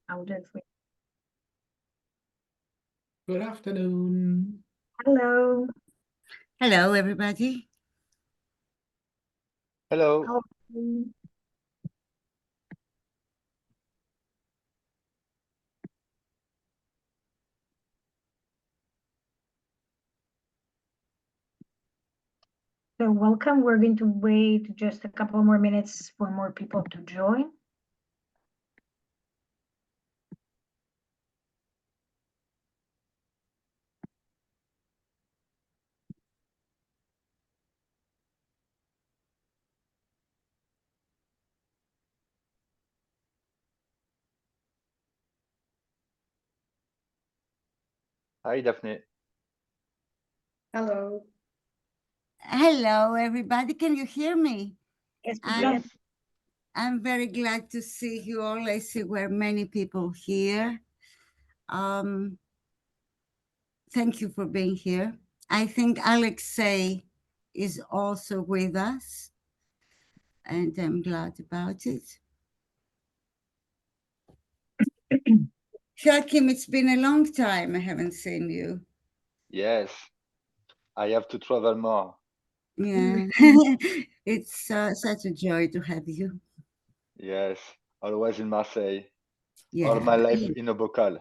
I'll do it for you. Good afternoon. Hello. Hello, everybody. Hello. How are you? So welcome. We're going to wait just a couple more minutes for more people to join. Hi, Daphne. Hello. Hello, everybody. Can you hear me? Yes, we I'm, can. Yes. I'm very glad to see you all. I see we're many people here. Thank you for being here. I think Alexei is also with us, and I'm glad about it. Joachim, it's been a long time I haven't seen you. Yes. I have to travel more. Yeah, it's such a joy to have you. Yes. Always in Marseille. Yeah, All my life in a bocal.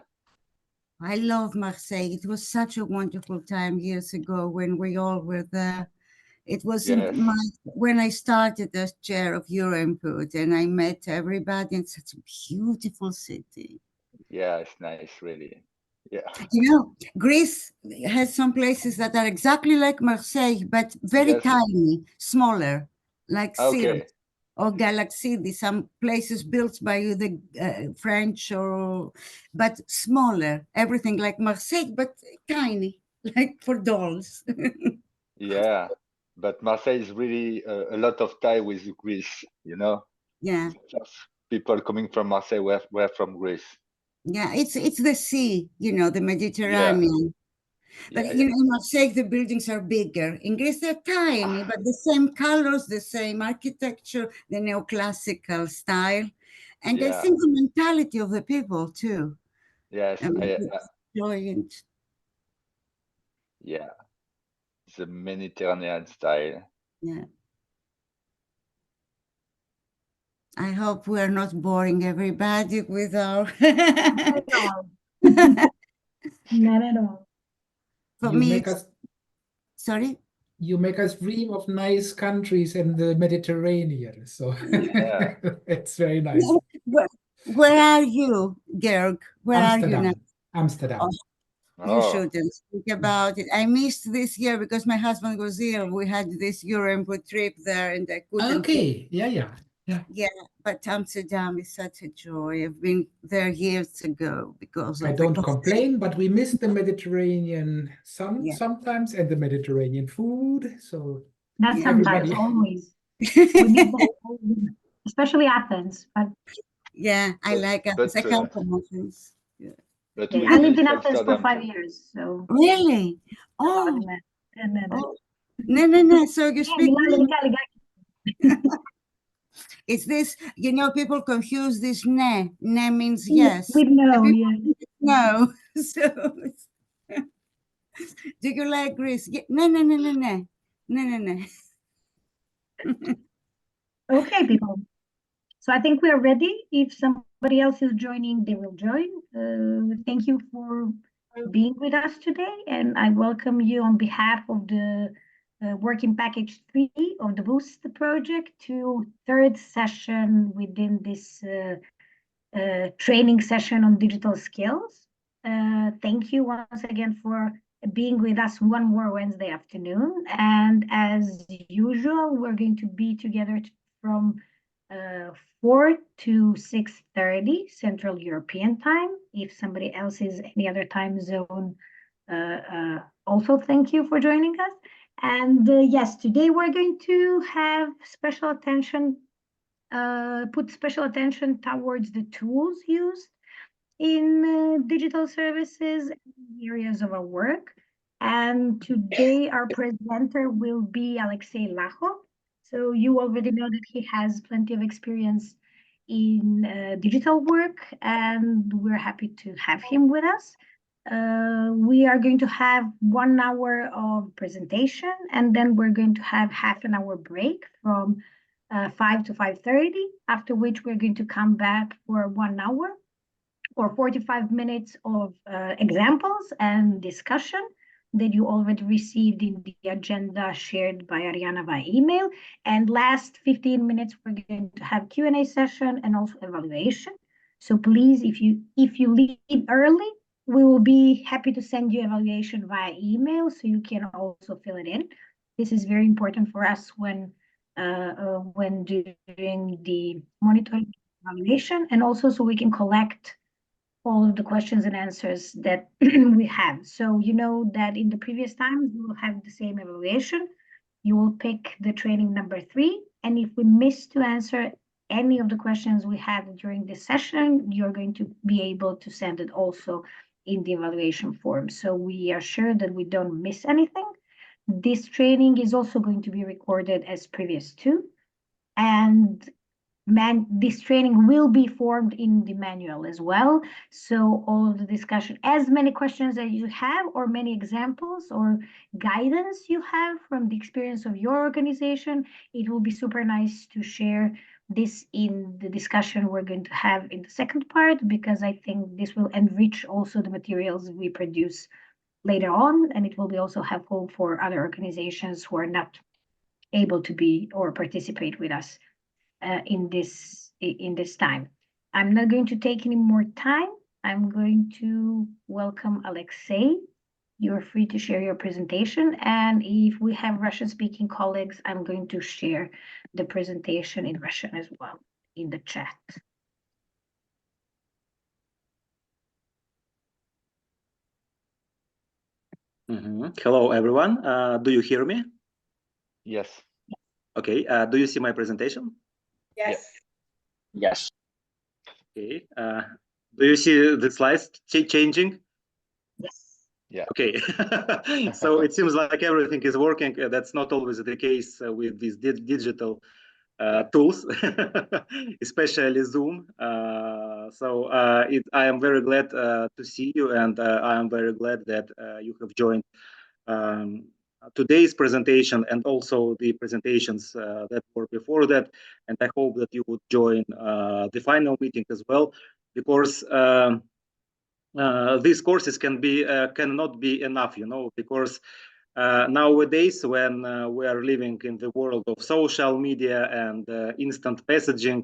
I love Marseille. It was such a wonderful time years ago when we all were there. It was Yes. when I started as chair of EuroNPUD and I met everybody. It's such a beautiful city. Yeah, it's nice, really. Yeah. You know, Greece has some places that are exactly like Marseille, but very Yes. tiny, smaller, like Syros Okay. or Galaxidi, some places built by the French, but smaller, everything like Marseille, but tiny, like for dolls. Yeah. But Marseille is really a lot of tie with Greece, you know? Yeah. Just people coming from Marseille were from Greece. Yeah, it's the sea, you know, the Yeah. Mediterranean. But Yeah, you yeah. know, in Marseille, the buildings are bigger. In Greece, they're tiny, but the same colors, the same architecture, the neoclassical style. And I Yeah. think the mentality of the people too. Yes. I mean, it's joyous. Yeah. The Mediterranean style. Yeah. I hope we're not boring everybody with our. Not at all. Not at all. For You me, make us sorry? you make us dream of nice countries in the Mediterranean. So Yeah. it's very nice. Where are you, Georg? Where are you now? Amsterdam. Oh, you Oh. shouldn't speak about it. I missed this year because my husband was ill. We had this EuroNPUD trip there and I couldn't go. Okay. Yeah. Yeah, but Amsterdam is such a joy. I've been there years ago because I of the don't classic. complain, but we miss the Mediterranean sun Yeah. sometimes and the Mediterranean food. So Not Yeah. sometimes, everybody. always. We need that, especially Athens. But Yeah, I like Athens. I come But from Athens. Yeah. but yeah, we I lived miss in Athens for Amsterdam 5 too. years, so Really? a lot Oh, of that. And then, oh. No. So you speak Greek. It's this, you know, people confuse this ne. Ne means yes. We know, And yeah. people no. So, do you like Greece? Yeah. No. No. Okay, people. So I think we are ready. If somebody else is joining, they will join. Thank you for being with us today, and I welcome you on behalf of the Working Package 3 of the Boost project to third session within this training session on digital skills. Thank you once again for being with us one more Wednesday afternoon. And as usual, we're going to be together from 4 to 6:30 Central European time. If somebody else is any other time zone, also thank you for joining us. And yes, today we're going to have special attention, put special attention towards the tools used in digital services areas of our work. And today our presenter will be Alexei Lakhov. So you already know that he has plenty of experience in digital work, and we're happy to have him with us. We are going to have 1 hour of presentation, and then we're going to have half an hour break from 5 to 5:30, after which we're going to come back for 1 hour or 45 minutes of examples and discussion that you already received in the agenda shared by Irena via email. And last 15 minutes, we're going to have Q&A session and also evaluation. So please, if you leave early, we will be happy to send you evaluation via email so you can also fill it in. This is very important for us when doing the monitoring evaluation, and also so we can collect all of the questions and answers that we have. So you know that in the previous times, we will have the same evaluation. You will pick the training number 3. And if we miss to answer any of the questions we had during this session, you're going to be able to send it also in the evaluation form. So we are sure that we don't miss anything. This training is also going to be recorded as previous 2. And this training will be formed in the manual as well. So all of the discussion, as many questions as you have, or many examples or guidance you have from the experience of your organization, it will be super nice to share this in the discussion we're going to have in the second part, because I think this will enrich also the materials we produce later on, and it will be also helpful for other organizations who are not able to be or participate with us in this time. I'm not going to take any more time. I'm going to welcome Alexei. You're free to share your presentation. And if we have Russian-speaking colleagues, I'm going to share the presentation in Russian as well in the chat. Hello, everyone. Do you hear me? Yes. Okay. Do you see my presentation? Yes. Yes. Okay. Do you see the slides changing? Yes. Yeah. Okay. So it seems like everything is working. That's not always the case with these digital tools, especially Zoom. I am very glad to see you, and I am very glad that you have joined today's presentation and also the presentations that were before that. And I hope that you would join the final meeting as well, because these courses cannot be enough, because nowadays, when we are living in the world of social media and instant messaging,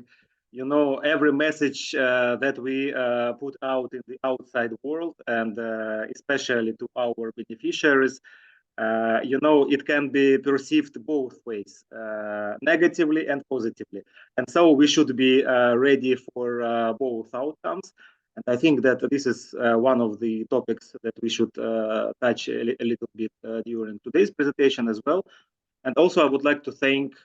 every message that we put out in the outside world, and especially to our beneficiaries, it can be perceived both ways, negatively and positively. And so we should be ready for both outcomes. And I think that this is one of the topics that we should touch a little bit during today's presentation as well. And also, I would like to thank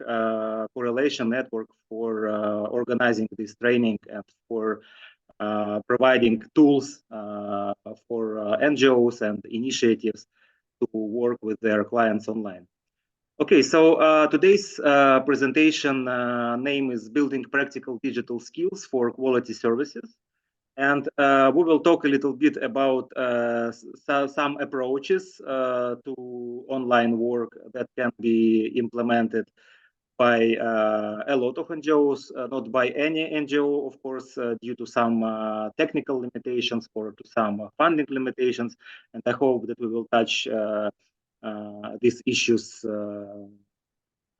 Correlation Network for organizing this training and for providing tools for NGOs and initiatives to work with their clients online. Okay, so today's presentation name is Building Practical Digital Skills for Quality Services. And we will talk a little bit about some approaches to online work that can be implemented by a lot of NGOs, not by any NGO, of course, due to some technical limitations or to some funding limitations. And I hope that we will touch these issues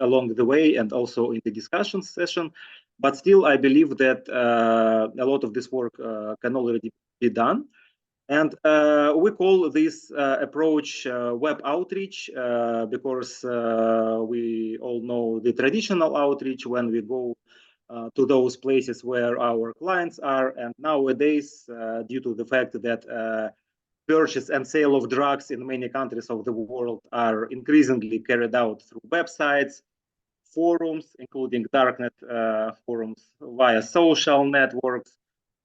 along the way and also in the discussion session. But still, I believe that a lot of this work can already be done. And we call this approach web outreach because we all know the traditional outreach when we go to those places where our clients are. And nowadays, due to the fact that purchase and sale of drugs in many countries of the world are increasingly carried out through websites, forums, including darknet forums, via social networks,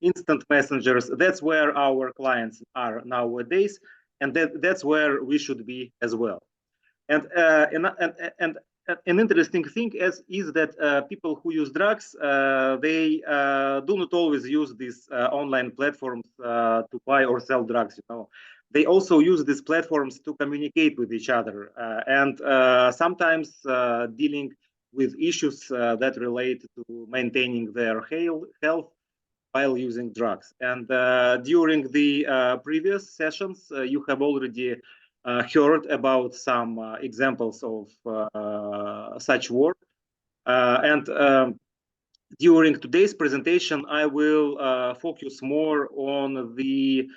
instant messengers. That's where our clients are nowadays, and that's where we should be as well. And an interesting thing is that people who use drugs, they do not always use these online platforms to buy or sell drugs. They also use these platforms to communicate with each other and sometimes dealing with issues that relate to maintaining their health while using drugs. And during the previous sessions, you have already heard about some examples of such work. During today's presentation, I will focus more on the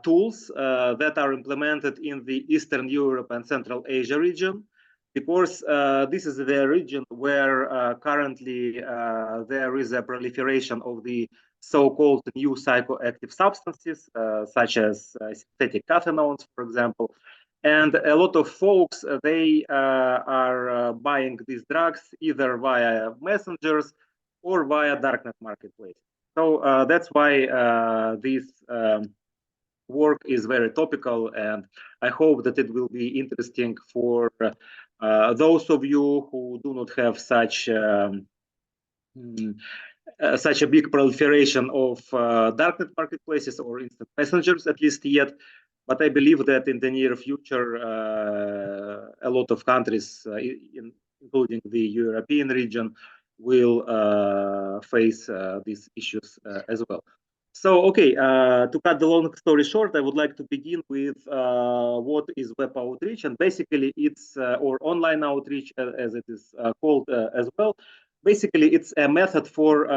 tools that are implemented in the Eastern Europe and Central Asia region, because this is the region where currently there is a proliferation of the so-called new psychoactive substances, such as synthetic cathinones, for example. And a lot of folks, they are buying these drugs either via messengers or via darknet marketplace. So that's why this work is very topical, and I hope that it will be interesting for those of you who do not have such a big proliferation of darknet marketplaces or instant messengers, at least yet. But I believe that in the near future, a lot of countries, including the European region, will face these issues as well. So, okay, to cut the long story short, I would like to begin with what is web outreach, and basically it's, or online outreach as it is called as well. Basically, it's a method for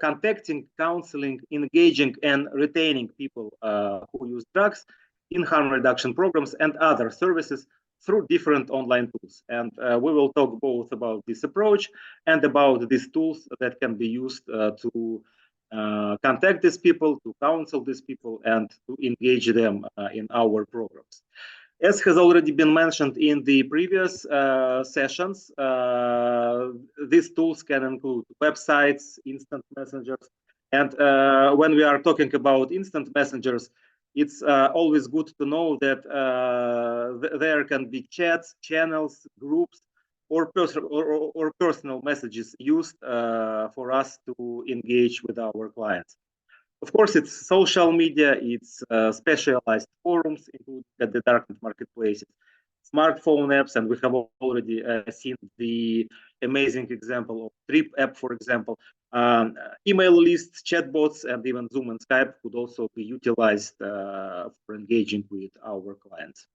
contacting, counseling, engaging, and retaining people who use drugs in harm reduction programs and other services through different online tools. And we will talk both about this approach and about these tools that can be used to contact these people, to counsel these people, and to engage them in our programs. As has already been mentioned in the previous sessions, these tools can include websites, instant messengers. And when we are talking about instant messengers, it's always good to know that there can be chats, channels, groups, or personal messages used for us to engage with our clients. Of course, it's social media, it's specialized forums, including at the darknet marketplaces, smartphone apps, and we have already seen the amazing example of Trip app, for example. Email lists, chatbots, and even Zoom and Skype could also be utilized for engaging with our clients.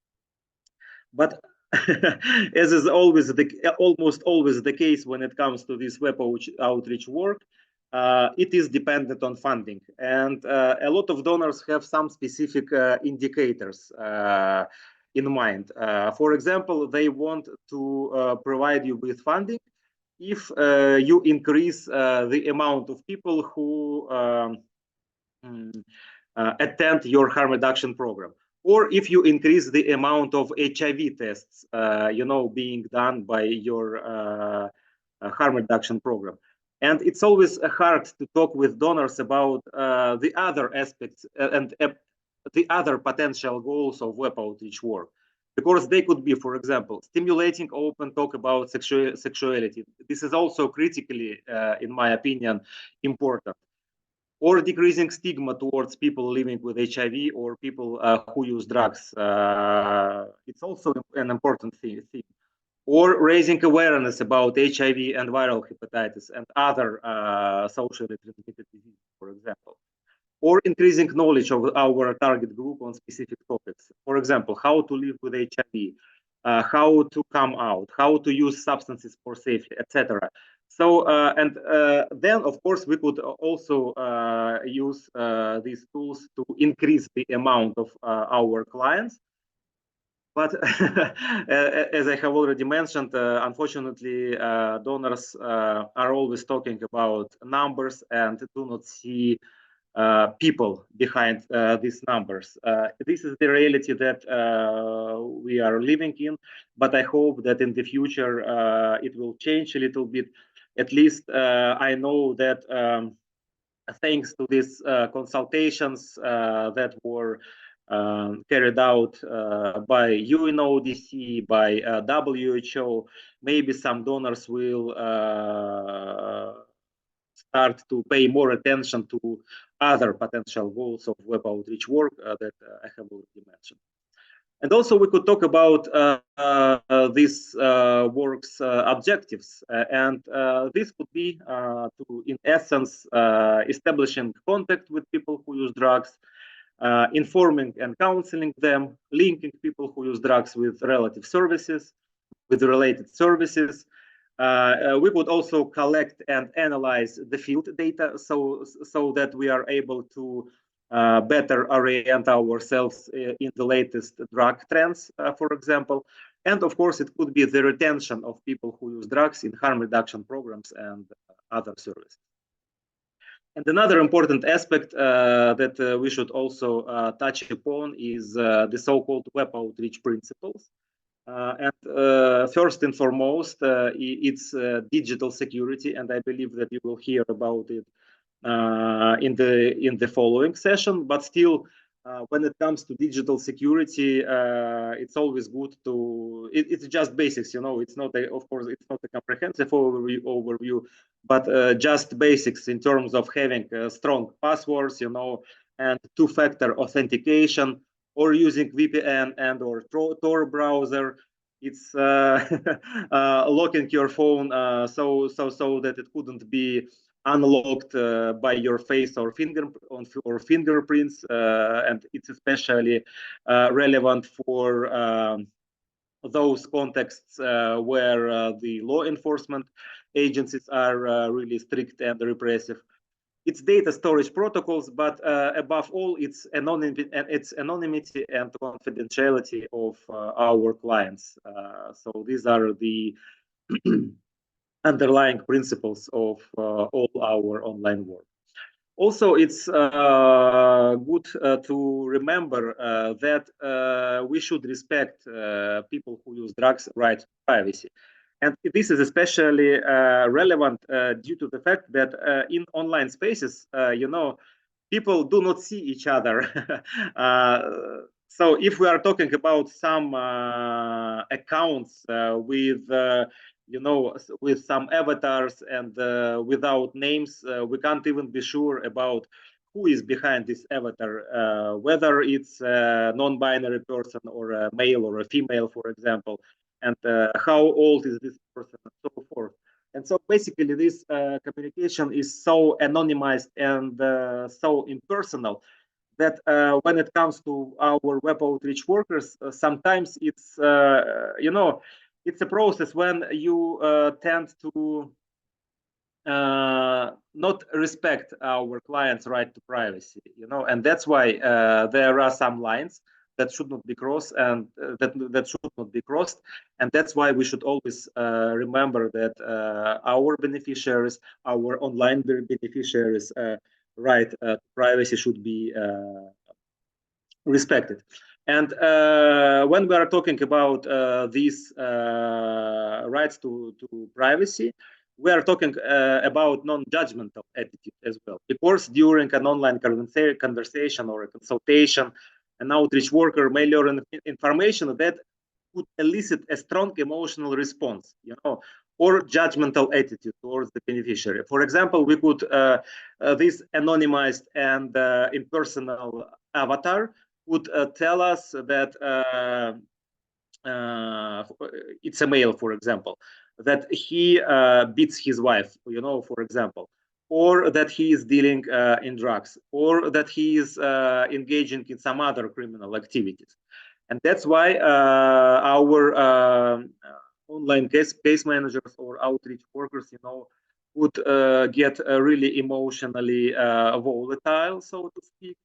But as is always almost always the case when it comes to this web outreach work, it is dependent on funding, and a lot of donors have some specific indicators in mind. For example, they want to provide you with funding if you increase the amount of people who attend your harm reduction program, or if you increase the amount of HIV tests, being done by your harm reduction program. And it's always hard to talk with donors about the other aspects and the other potential goals of web outreach work, because they could be, for example, stimulating open talk about sexuality. This is also critically, in my opinion, important. Or decreasing stigma towards people living with HIV or people who use drugs. It's also an important thing. Or raising awareness about HIV and viral hepatitis and other socially transmitted diseases, for example. Or increasing knowledge of our target group on specific topics. For example, how to live with HIV, how to come out, how to use substances for safety, etc. So, then, of course, we could also use these tools to increase the amount of our clients. But as I have already mentioned, unfortunately, donors are always talking about numbers and do not see people behind these numbers. This is the reality that we are living in, but I hope that in the future it will change a little bit. At least I know that thanks to these consultations that were carried out by UNODC, by WHO. Maybe some donors will start to pay more attention to other potential goals of web outreach work that I have already mentioned. And also we could talk about this work's objectives. And this could be to, in essence, establishing contact with people who use drugs, informing and counseling them, linking people who use drugs with related services, with related services. We could also collect and analyze the field data so that we are able to better orient ourselves in the latest drug trends, for example. And of course, it could be the retention of people who use drugs in harm reduction programs and other services. And another important aspect that we should also touch upon is the so-called web outreach principles. And first and foremost, it's digital security, and I believe that you will hear about it in the following session. But still, when it comes to digital security, it's always good to. It's just basics, you know. It's not, of course, it's not a comprehensive overview, but just basics in terms of having strong passwords, you know, and two-factor authentication, or using VPN and or Tor browser. It's locking your phone so that it couldn't be unlocked by your face or fingerprints, and it's especially relevant for those contexts where the law enforcement agencies are really strict and repressive. It's data storage protocols, but above all, it's anonymity and confidentiality of our clients. So these are the underlying principles of all our online work. Also, it's good to remember that we should respect people who use drugs' right to privacy. And this is especially relevant due to the fact that in online spaces, you know, people do not see each other. So if we are talking about some accounts with, you know, with some avatars and without names, we can't even be sure about who is behind this avatar, whether it's a non-binary person or a male or a female, for example, and how old is this person, and so forth. And so basically this communication is so anonymized and so impersonal that when it comes to our web outreach workers, sometimes it's, you know, it's a process when you tend to not respect our clients' right to privacy, you know, and that's why there are some lines that should not be crossed, and that should not be crossed, and that's why we should always remember that our beneficiaries, our online beneficiaries' right to privacy should be respected. And when we are talking about these rights to privacy, we are talking about non-judgmental attitude as well. Because during an online conversation or a consultation, an outreach worker may learn information that could elicit a strong emotional response, you know, or judgmental attitude towards the beneficiary. For example, we could this anonymized and impersonal avatar would tell us that it's a male, for example, that he beats his wife, you know, for example, or that he is dealing in drugs, or that he is engaging in some other criminal activities. And that's why our online case managers or outreach workers, you know, would get really emotionally volatile, so to speak,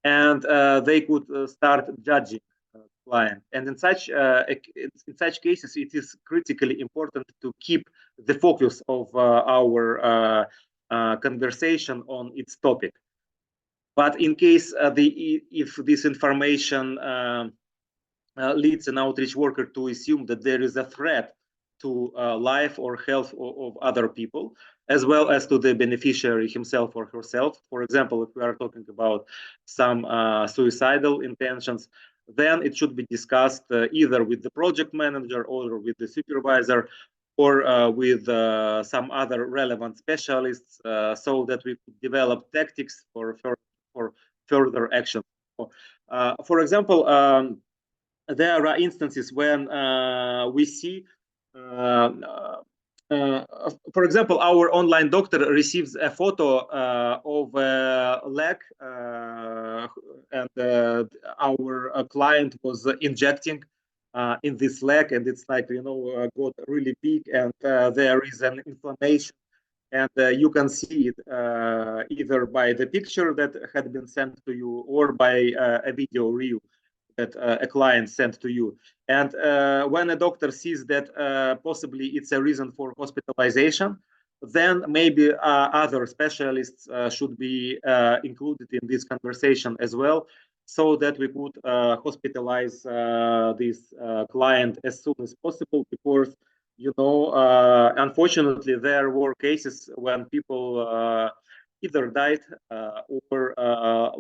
and they could start judging client. And in such cases, it is critically important to keep the focus of our conversation on its topic. But in case if this information leads an outreach worker to assume that there is a threat to life or health of other people, as well as to the beneficiary himself or herself. For example, if we are talking about some suicidal intentions, then it should be discussed either with the project manager or with the supervisor, or with some other relevant specialists, so that we could develop tactics for further action. For example, there are instances when we see, for example, our online doctor receives a photo of a leg, and our client was injecting in this leg, and it's like, got really big, and there is an inflammation, and you can see it either by the picture that had been sent to you or by a video reel that a client sent to you. And when a doctor sees that possibly it's a reason for hospitalization, then maybe other specialists should be included in this conversation as well, so that we could hospitalize this client as soon as possible. Because, unfortunately, there were cases when people either died or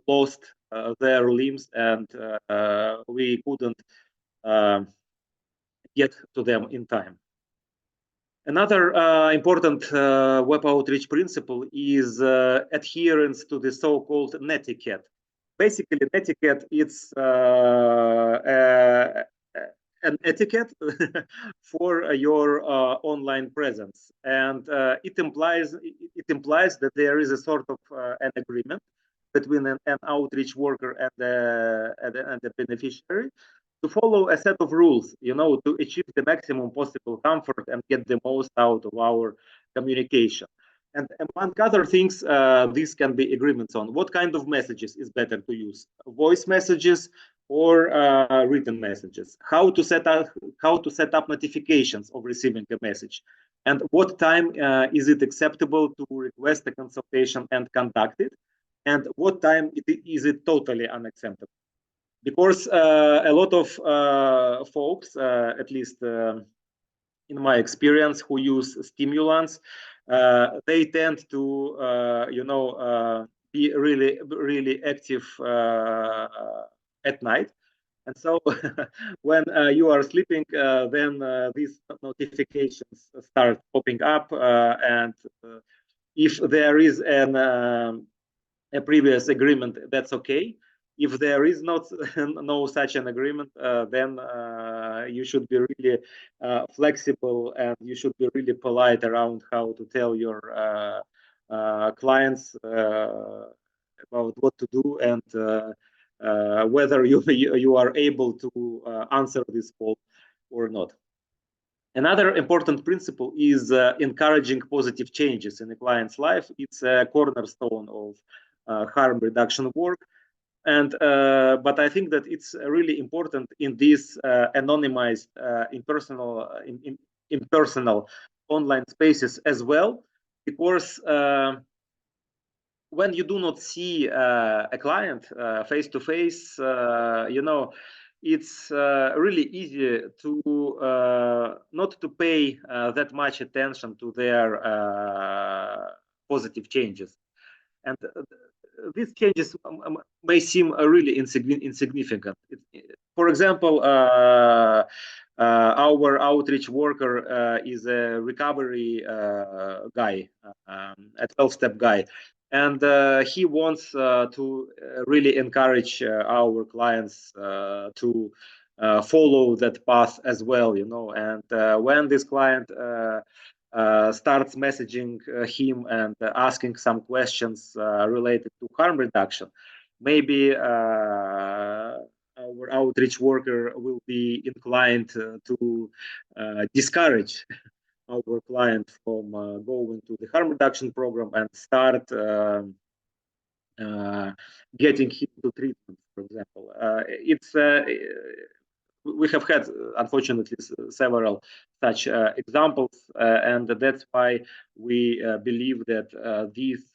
lost their limbs, and we couldn't get to them in time. Another important web outreach principle is adherence to the so-called netiquette. Basically, netiquette is an etiquette for your online presence, and it implies that there is a sort of an agreement between an outreach worker and the beneficiary to follow a set of rules, to achieve the maximum possible comfort and get the most out of our communication. And among other things, these can be agreements on what kind of messages is better to use: voice messages or written messages, how to set up notifications of receiving a message, and what time is it acceptable to request a consultation and conduct it, and what time is it totally unacceptable. Because a lot of folks, at least in my experience, who use stimulants, they tend to, be really active at night. And so when you are sleeping, then these notifications start popping up. And if there is a previous agreement, that's okay. If there is no such an agreement, then you should be really flexible, and you should be really polite around how to tell your clients about what to do, and whether you are able to answer this call or not. Another important principle is encouraging positive changes in the client's life. It's a cornerstone of harm reduction work. And but I think that it's really important in these anonymized impersonal online spaces as well, because when you do not see a client face to face, it's really easy to not to pay that much attention to their positive changes. And these changes may seem really insignificant. For example, our outreach worker is a recovery guy, a 12-step guy, and he wants to really encourage our clients to follow that path as well, And when this client starts messaging him and asking some questions related to harm reduction, maybe our outreach worker will be inclined to discourage our client from going to the harm reduction program and start getting him to treatment, for example. We have had, unfortunately, several such examples, and that's why we believe that these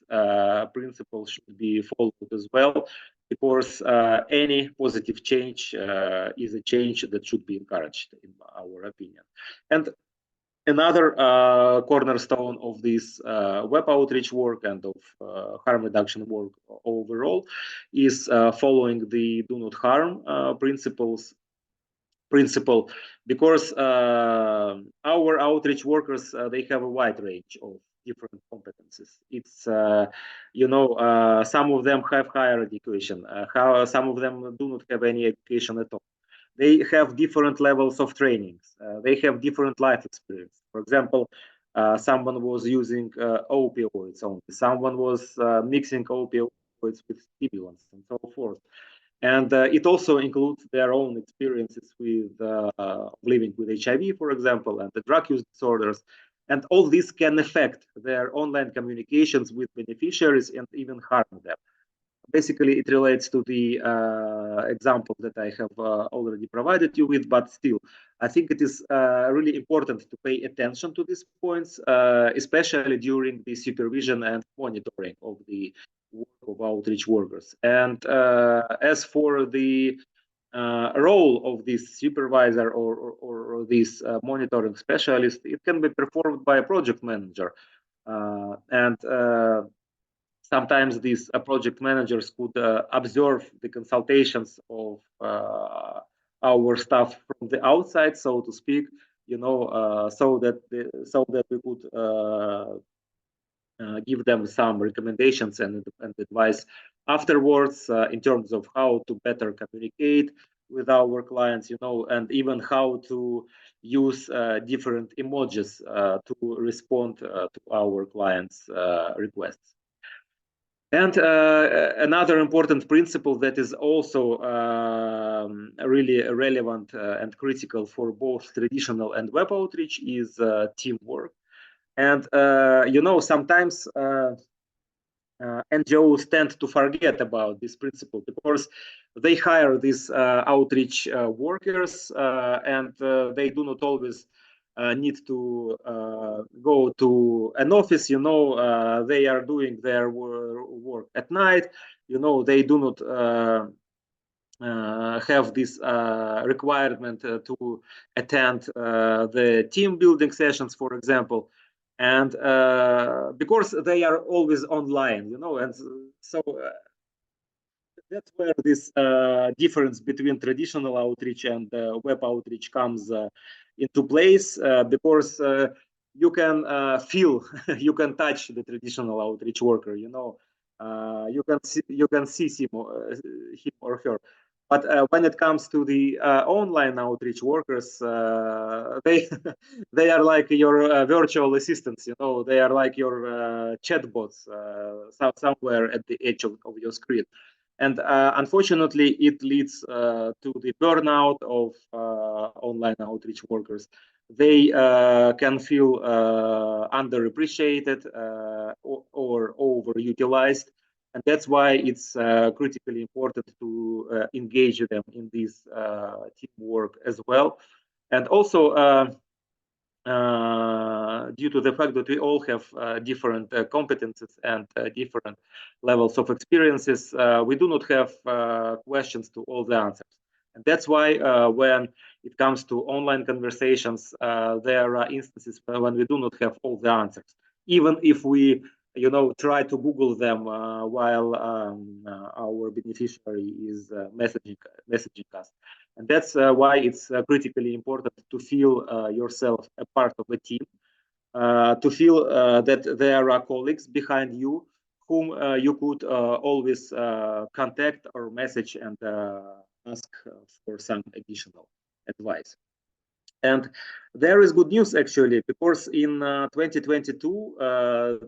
principles should be followed as well, because any positive change is a change that should be encouraged, in our opinion. And Another cornerstone of this web outreach work and of harm reduction work overall is following the do not harm principle, because our outreach workers, they have a wide range of different competencies. It's some of them have higher education, some of them do not have any education at all. They have different levels of trainings. They have different life experience. For example, someone was using opioids only. Someone was mixing opioids with stimulants and so forth. And it also includes their own experiences with living with HIV, for example, and the drug use disorders. And all this can affect their online communications with beneficiaries and even harm them. Basically, it relates to the example that I have already provided you with, but still, I think it is really important to pay attention to these points, especially during the supervision and monitoring of the work of outreach workers. And as for the role of this supervisor or this monitoring specialist, it can be performed by a project manager. Sometimes these project managers could observe the consultations of our staff from the outside, so to speak, so that we could give them some recommendations and advice afterwards in terms of how to better communicate with our clients, and even how to use different emojis to respond to our clients' requests. And another important principle that is also really relevant and critical for both traditional and web outreach is teamwork. And, sometimes NGOs tend to forget about this principle because they hire these outreach workers and they do not always need to go to an office. They are doing their work at night. They do not have this requirement to attend the team building sessions, for example, and because they are always online, and so that's where this difference between traditional outreach and web outreach comes into place, because you can feel, you can touch the traditional outreach worker, you can see him or her. But when it comes to the online outreach workers, they are like your virtual assistants. They are like your chatbots somewhere at the edge of your screen. And unfortunately, it leads to the burnout of online outreach workers. They can feel underappreciated or overutilized. And that's why it's critically important to engage them in this teamwork as well. And also, due to the fact that we all have different competences and different levels of experiences, we do not have questions to all the answers. And that's why when it comes to online conversations, there are instances when we do not have all the answers, even if we try to Google them while our beneficiary is messaging us. And that's why it's critically important to feel yourself a part of a team, to feel that there are colleagues behind you whom you could always contact or message and ask for some additional advice. And there is good news, actually, because in 2022,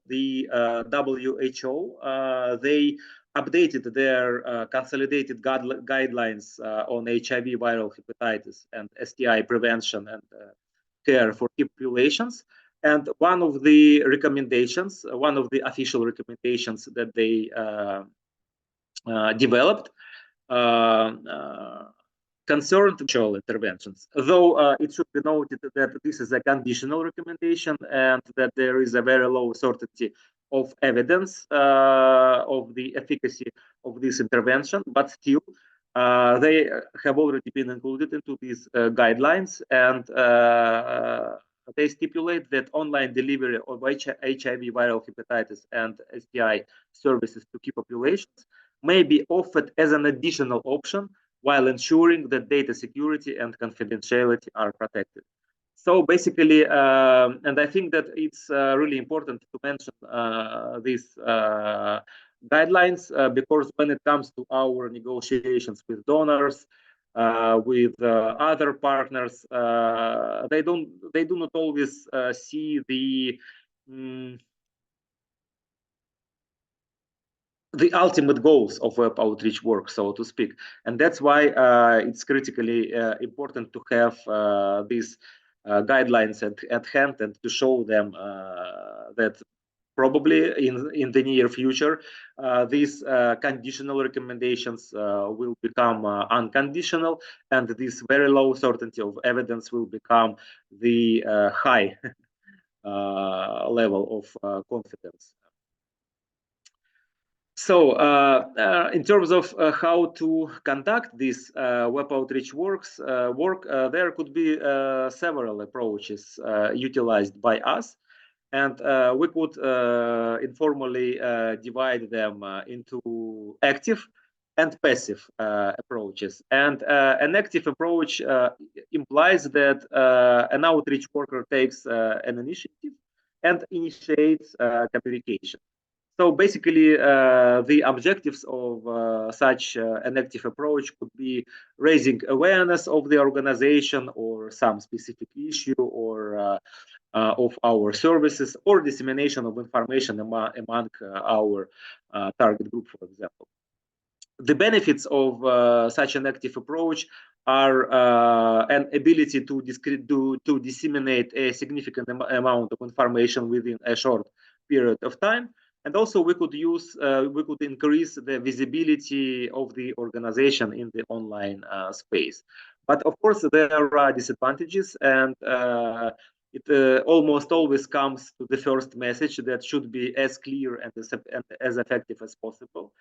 the WHO, they updated their consolidated guidelines on HIV, viral hepatitis, and STI prevention and care for key populations. And one of the recommendations, one of the official recommendations that they developed concerned sexual interventions, though it should be noted that this is a conditional recommendation and that there is a very low certainty of evidence of the efficacy of this intervention, but still they have already been included into these guidelines, and they stipulate that online delivery of HIV, viral hepatitis, and STI services to key populations may be offered as an additional option while ensuring that data security and confidentiality are protected. So basically, and I think that it's really important to mention these guidelines because when it comes to our negotiations with donors, with other partners, they do not always see the ultimate goals of web outreach work, so to speak, and that's why it's critically important to have these guidelines at hand and to show them that probably in the near future, these conditional recommendations will become unconditional, and this very low certainty of evidence will become the high level of confidence. So in terms of how to conduct this web outreach work, there could be several approaches utilized by us. And we could informally divide them into active and passive approaches. And an active approach implies that an outreach worker takes an initiative and initiates communication. So basically, the objectives of such an active approach could be raising awareness of the organization or some specific issue or of our services, or dissemination of information among our target group, for example. The benefits of such an active approach are an ability to disseminate a significant amount of information within a short period of time. And also we could increase the visibility of the organization in the online space. But of course, there are disadvantages, and it almost always comes to the first message that should be as clear and as effective as possible.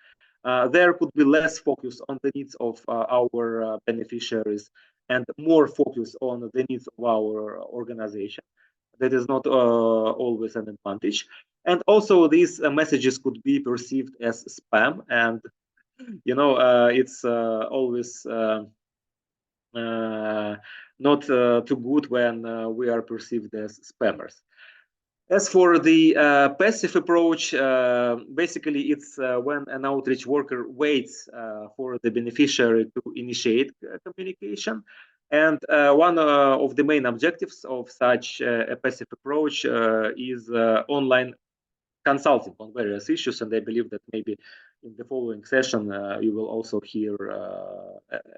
There could be less focus on the needs of our beneficiaries and more focus on the needs of our organization. That is not always an advantage. And also these messages could be perceived as spam, and it's always not too good when we are perceived as spammers. As for the passive approach, basically it's when an outreach worker waits for the beneficiary to initiate communication. And one of the main objectives of such a passive approach is online consulting on various issues. And I believe that maybe in the following session, you will also hear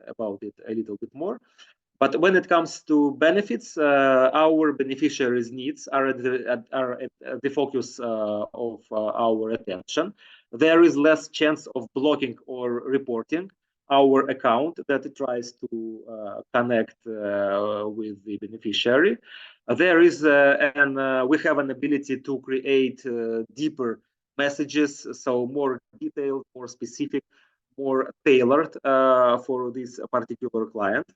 about it a little bit more. But when it comes to benefits, our beneficiaries' needs are at the focus of our attention. There is less chance of blocking or reporting our account that tries to connect with the beneficiary. There is we have an ability to create deeper messages, so more detailed, more specific, more tailored for this particular client.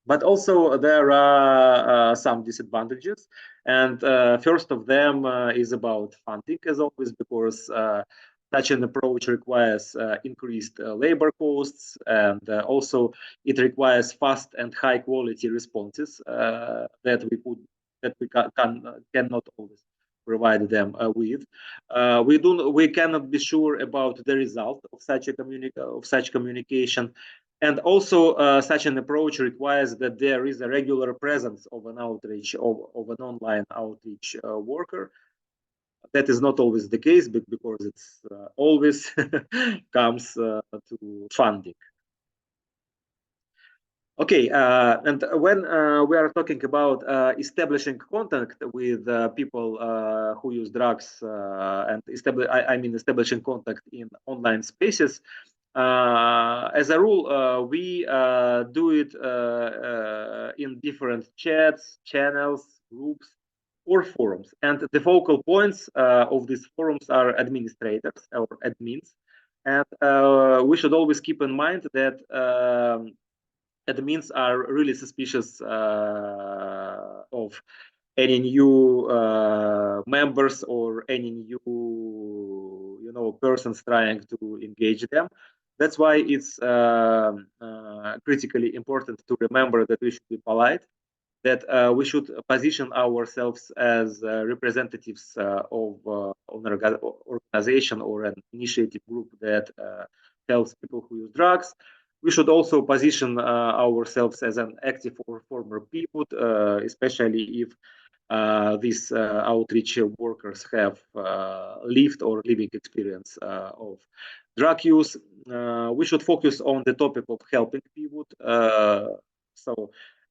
But also there are some disadvantages, and first of them is about funding, as always, because such an approach requires increased labor costs, and also it requires fast and high quality responses that we cannot always provide them with. We cannot be sure about the result of such communication. And also, such an approach requires that there is a regular presence of an outreach, of an online outreach worker. That is not always the case, because it's always comes to funding. Okay, and when we are talking about establishing contact with people who use drugs and establishing contact in online spaces, as a rule, we do it in different chats, channels, groups, or forums. And the focal points of these forums are administrators or admins. And we should always keep in mind that admins are really suspicious of any new members or any new persons trying to engage them. That's why it's critically important to remember that we should be polite, that we should position ourselves as representatives of an organization or an initiative group that helps people who use drugs. We should also position ourselves as an active or former pivot, especially if these outreach workers have lived or living experience of drug use. We should focus on the topic of helping pivot,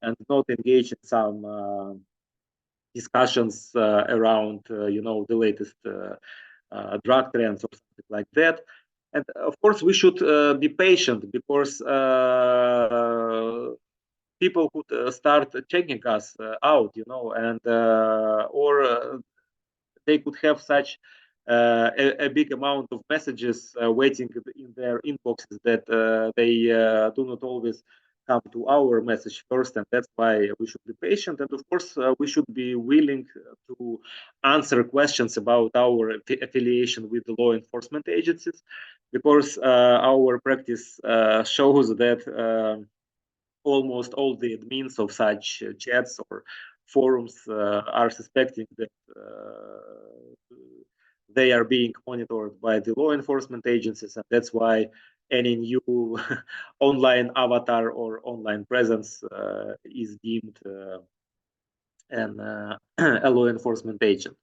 and not engage in some discussions around, the latest drug trends or something like that. And of course, we should be patient, because people could start checking us out, and or they could have such a big amount of messages waiting in their inboxes that they do not always come to our message first, and that's why we should be patient. And of course, we should be willing to answer questions about our affiliation with the law enforcement agencies, because our practice shows that almost all the admins of such chats or forums are suspecting that they are being monitored by the law enforcement agencies, and that's why any new online avatar or online presence is deemed a law enforcement agent.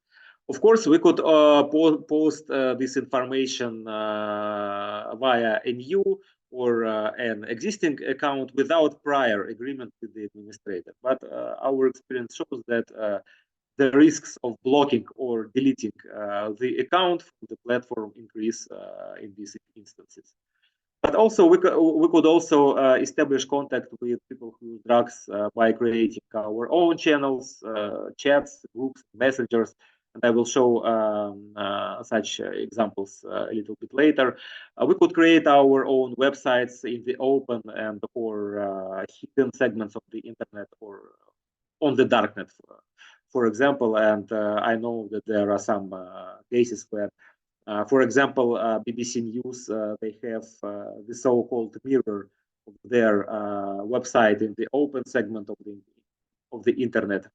Of course, we could post this information via a new or an existing account without prior agreement with the administrator. But our experience shows that the risks of blocking or deleting the account from the platform increase in these instances. But also, we could also establish contact with people who use drugs by creating our own channels, chats, groups, messengers, and I will show such examples a little bit later. We could create our own websites in the open and or hidden segments of the internet or on the darknet, for example. And I know that there are some cases where, for example, BBC News, they have the so-called mirror of their website in the open segment of the internet.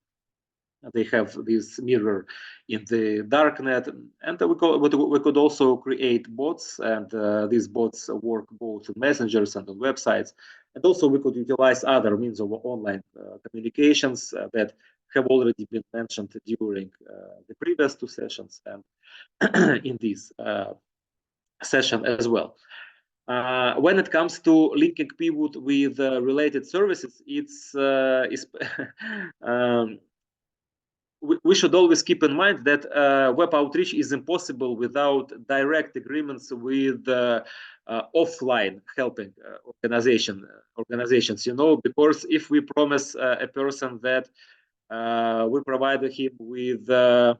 They have this mirror in the darknet, and we could also create bots, and these bots work both in messengers and on websites. And also we could utilize other means of online communications that have already been mentioned during the previous two sessions and in this session as well. When it comes to linking pivot with related services, it's we should always keep in mind that web outreach is impossible without direct agreements with offline helping organizations, because if we promise a person that we provide him with I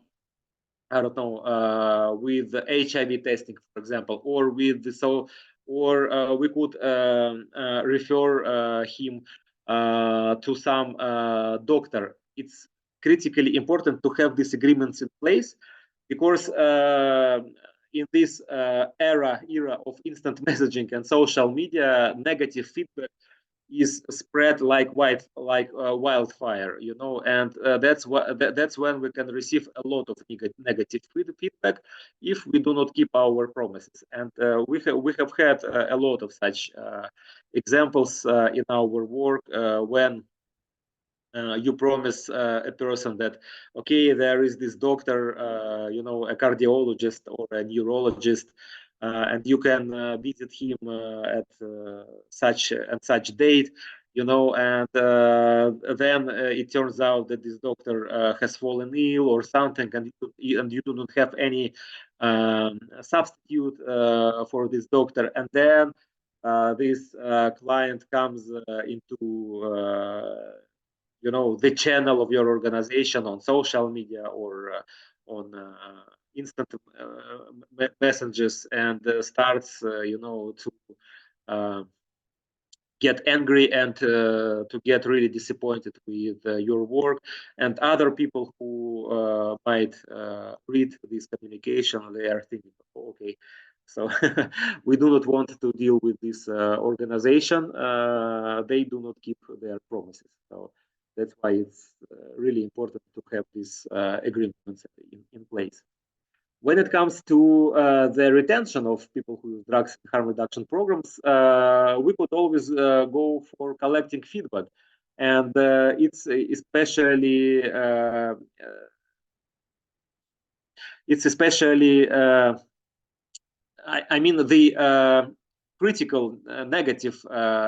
don't know, with HIV testing, for example, or with we could refer him to some doctor. It's critically important to have these agreements in place, because in this era of instant messaging and social media, negative feedback is spread like wildfire, and that's when we can receive a lot of negative feedback if we do not keep our promises. And we have had a lot of such examples in our work when you promise a person that, okay, there is this doctor, a cardiologist or a neurologist, and you can visit him at such and such date, and then it turns out that this doctor has fallen ill or something, and you do not have any substitute for this doctor, and then this client comes into the channel of your organization on social media or on instant messages, and starts to get angry and to get really disappointed with your work. And other people who might read this communication, they are thinking, oh, okay, so we do not want to deal with this organization. They do not keep their promises. So that's why it's really important to have these agreements in place. When it comes to the retention of people who use drugs and harm reduction programs, we could always go for collecting feedback. And it's especially I mean, the critical negative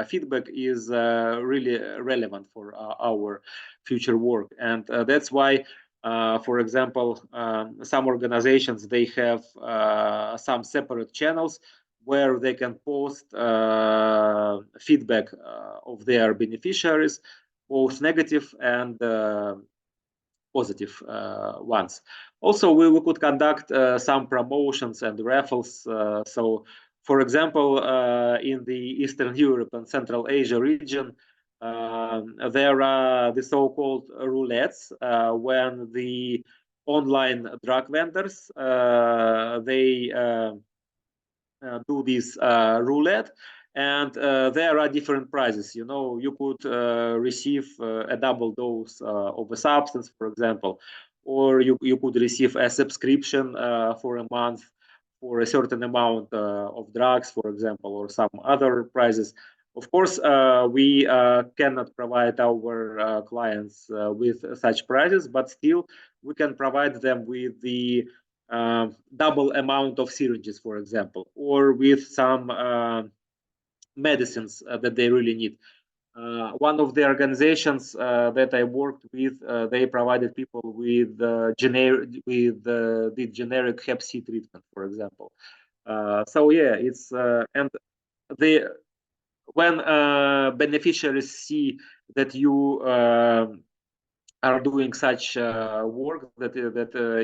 feedback is really relevant for our future work. And that's why, for example, some organizations, they have some separate channels where they can post feedback of their beneficiaries, both negative and positive ones. Also, we could conduct some promotions and raffles. So, for example, in the Eastern Europe and Central Asia region, there are the so-called roulettes when the online drug vendors they do this roulette, and there are different prizes. You know, you could receive a double dose of a substance, for example, or you could receive a subscription for a month for a certain amount of drugs, for example, or some other prizes. Of course, we cannot provide our clients with such prizes, but still we can provide them with the double amount of syringes, for example, or with some medicines that they really need. One of the organizations that I worked with, they provided people with the generic Hep C treatment, for example. So yeah, it's and the when beneficiaries see that you are doing such work, that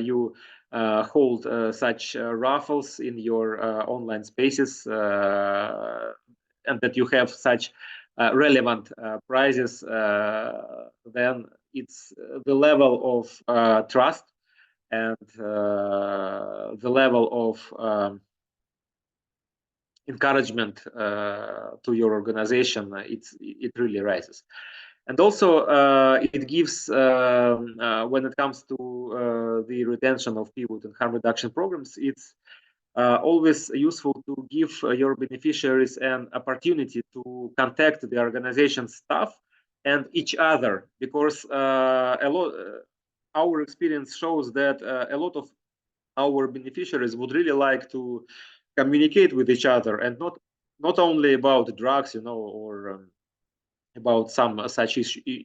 you hold such raffles in your online spaces, and that you have such relevant prizes, then it's the level of trust and the level of encouragement to your organization, it really rises. And also, it gives, when it comes to the retention of people in harm reduction programs, it's always useful to give your beneficiaries an opportunity to contact the organization staff and each other, because our experience shows that a lot of our beneficiaries would really like to communicate with each other, and not only about drugs, you know, or about some such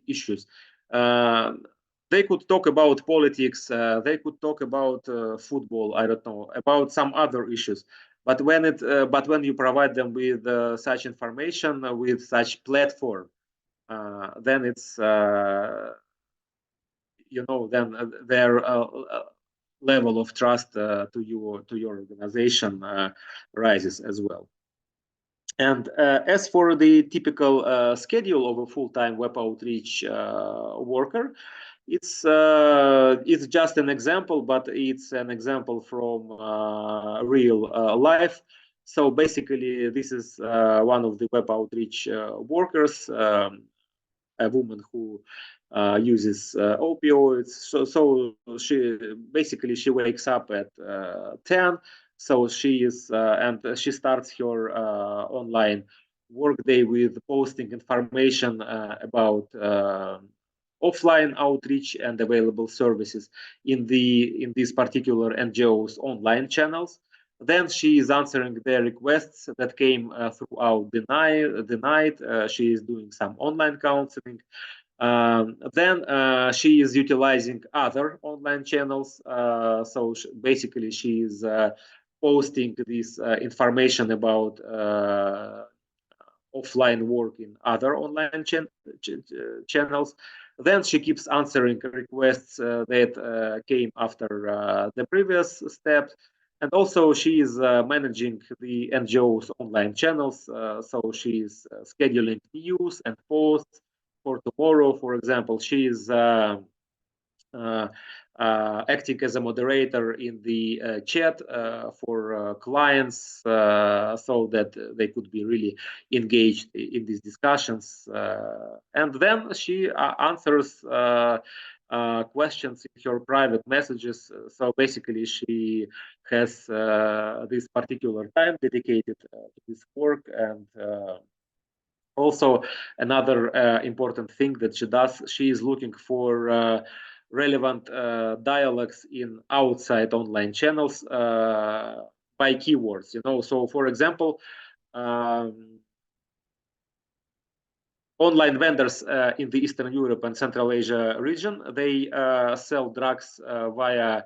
issues. They could talk about politics, they could talk about football, I don't know, about some other issues. But when you provide them with such information, with such platform, then it's you know, then their level of trust to your organization rises as well. And as for the typical schedule of a full-time web outreach worker, it's just an example, but it's an example from real life. So basically, this is one of the web outreach workers, a woman who uses opioids. So she wakes up at 10. So she is and she starts her online workday with posting information about offline outreach and available services in these particular NGOs online channels. Then she is answering their requests that came throughout the night. She is doing some online counseling. Then she is utilizing other online channels. So basically, she is posting this information about offline work in other online channels. Then she keeps answering requests that came after the previous step. And also she is managing the NGO's online channels. So she is scheduling news and posts for tomorrow. For example, she is acting as a moderator in the chat for clients so that they could be really engaged in these discussions. And then she answers questions in her private messages. So basically, she has this particular time dedicated to this work. And also another important thing that she does, she is looking for relevant dialogues in outside online channels by keywords. So for example, online vendors in the Eastern Europe and Central Asia region, they sell drugs via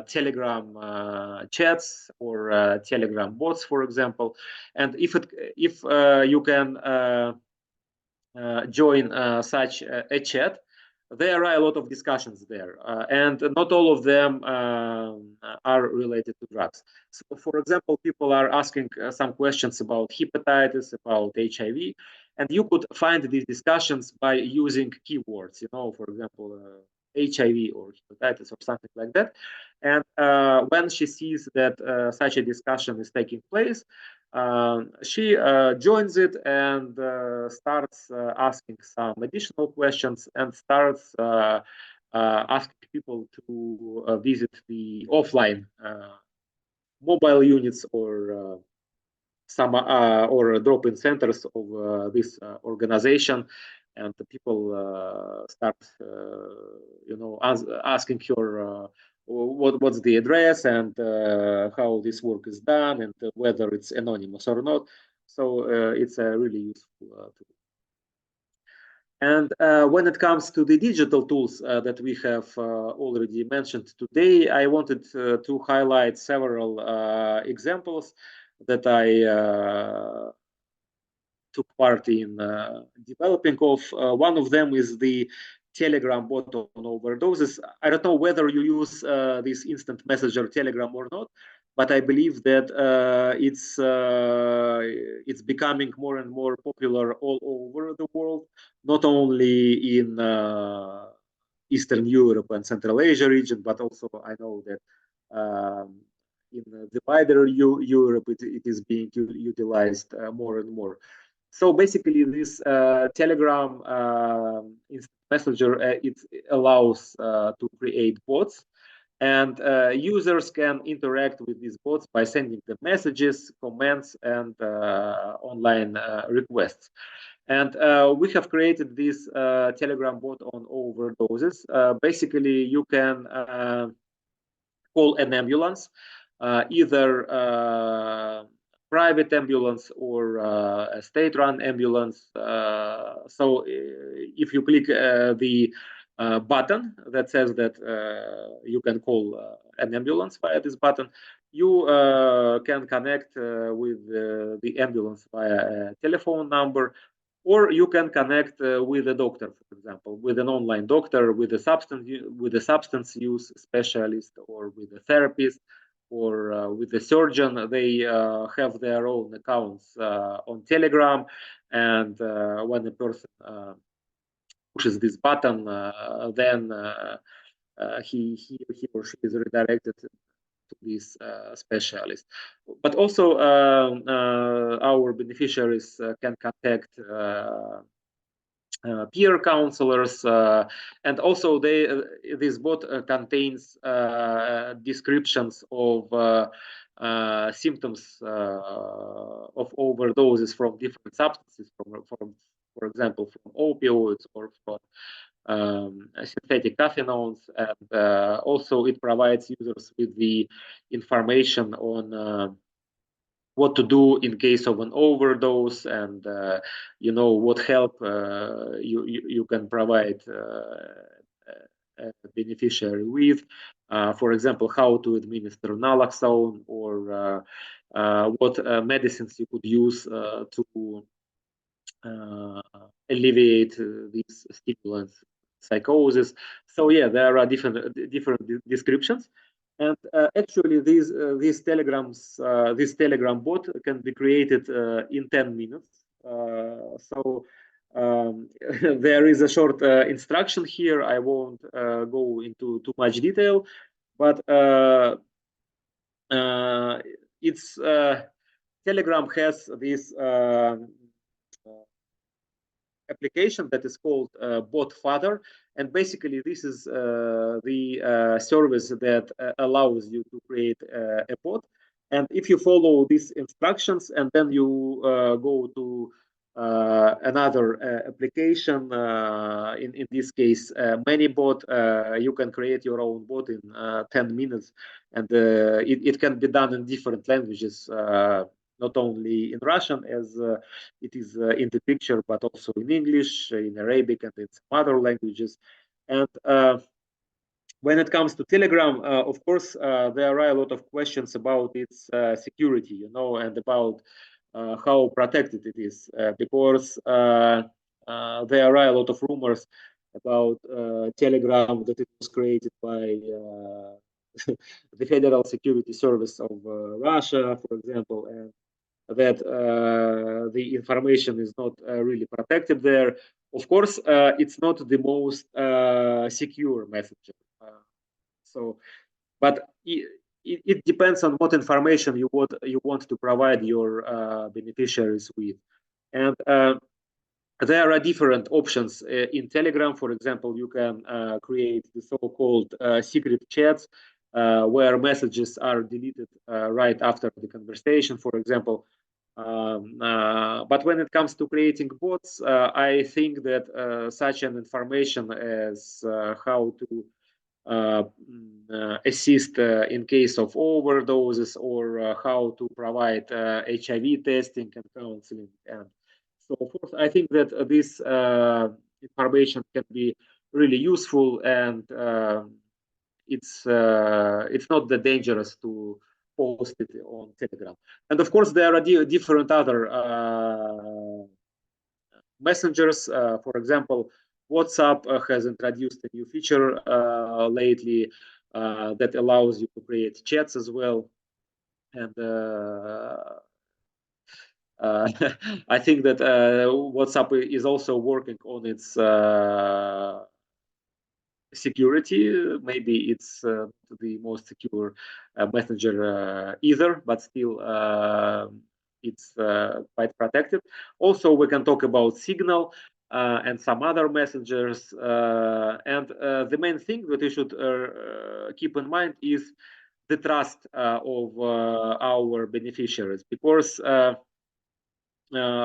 Telegram chats or Telegram bots, for example. And if you can join such a chat, there are a lot of discussions there, and not all of them are related to drugs. So, for example, people are asking some questions about hepatitis, about HIV, and you could find these discussions by using keywords, for example, HIV or hepatitis or something like that. And when she sees that such a discussion is taking place, she joins it and starts asking some additional questions and starts asking people to visit the offline mobile units or some or drop-in centers of this organization, and the people start, asking her what's the address and how this work is done and whether it's anonymous or not. So it's a really useful tool. And when it comes to the digital tools that we have already mentioned today, I wanted to highlight several examples that I took part in developing of. One of them is the Telegram bot on overdoses. I don't know whether you use this instant messenger Telegram or not, but I believe that it's becoming more and more popular all over the world, not only in Eastern Europe and Central Asia region, but also I know that in the wider Europe it is being utilized more and more. So basically, this Telegram instant messenger it allows to create bots, and users can interact with these bots by sending them messages, comments, and online requests. And we have created this Telegram bot on overdoses. Basically, you can call an ambulance, either private ambulance or a state-run ambulance. So if you click the button that says that you can call an ambulance via this button, you can connect with the ambulance via a telephone number, or you can connect with a doctor, for example, with an online doctor, with a substance use specialist, or with a therapist, or with a surgeon. They have their own accounts on Telegram, and when a person pushes this button, then he or she is redirected to this specialist. But also our beneficiaries can contact peer counselors, and also this bot contains descriptions of symptoms of overdoses from different substances, for example, from opioids or from synthetic cathinones, and also it provides users with the information on what to do in case of an overdose, and what help you can provide a beneficiary with. For example, how to administer naloxone, or what medicines you could use to alleviate these stimulants, psychosis. So yeah, there are different descriptions. And actually, this Telegram bot can be created in 10 minutes. So there is a short instruction here. I won't go into too much detail, but it's Telegram has this application that is called Bot Father, and basically this is the service that allows you to create a bot. And if you follow these instructions and then you go to another application, in this case ManyBot, you can create your own bot in 10 minutes, and it can be done in different languages, not only in Russian as it is in the picture, but also in English, in Arabic, and in some other languages. And when it comes to Telegram, of course, there are a lot of questions about its security, you know, and about how protected it is, because there are a lot of rumors about Telegram, that it was created by the Federal Security Service of Russia, for example, and that the information is not really protected there. Of course, it's not the most secure messenger. But it depends on what information you want to provide your beneficiaries with, and there are different options in Telegram. For example, you can create the so-called secret chats, where messages are deleted right after the conversation, for example. But when it comes to creating bots, I think that such an information as how to assist in case of overdoses, or how to provide HIV testing and counseling and so forth, I think that this information can be really useful, and it's not that dangerous to post it on Telegram. And of course, there are different other messengers. For example, WhatsApp has introduced a new feature lately that allows you to create chats as well. And I think that WhatsApp is also working on its security. Maybe it's the most secure messenger either, but still it's quite protected. Also, we can talk about Signal and some other messengers. And the main thing that you should keep in mind is the trust of our beneficiaries, because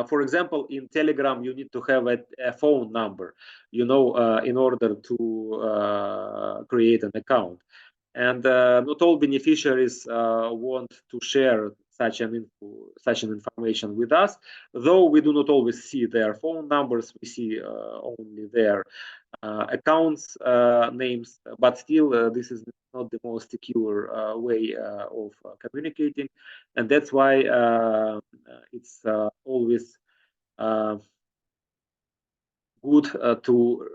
for example, in Telegram, you need to have a phone number, you know, in order to create an account. And not all beneficiaries want to share such an information with us, though we do not always see their phone numbers. We see only their accounts names, but still this is not the most secure way of communicating, and that's why it's always good to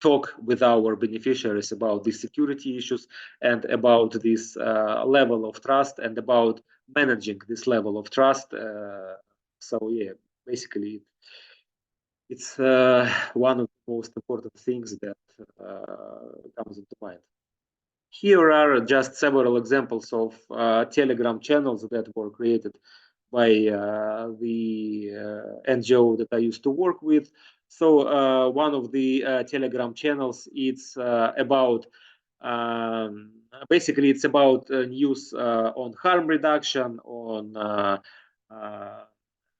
talk with our beneficiaries about these security issues and about this level of trust, and about managing this level of trust. So yeah, basically it's one of the most important things that comes into mind. Here are just several examples of Telegram channels that were created by the NGO that I used to work with. So one of the Telegram channels, it's about basically it's about news on harm reduction, on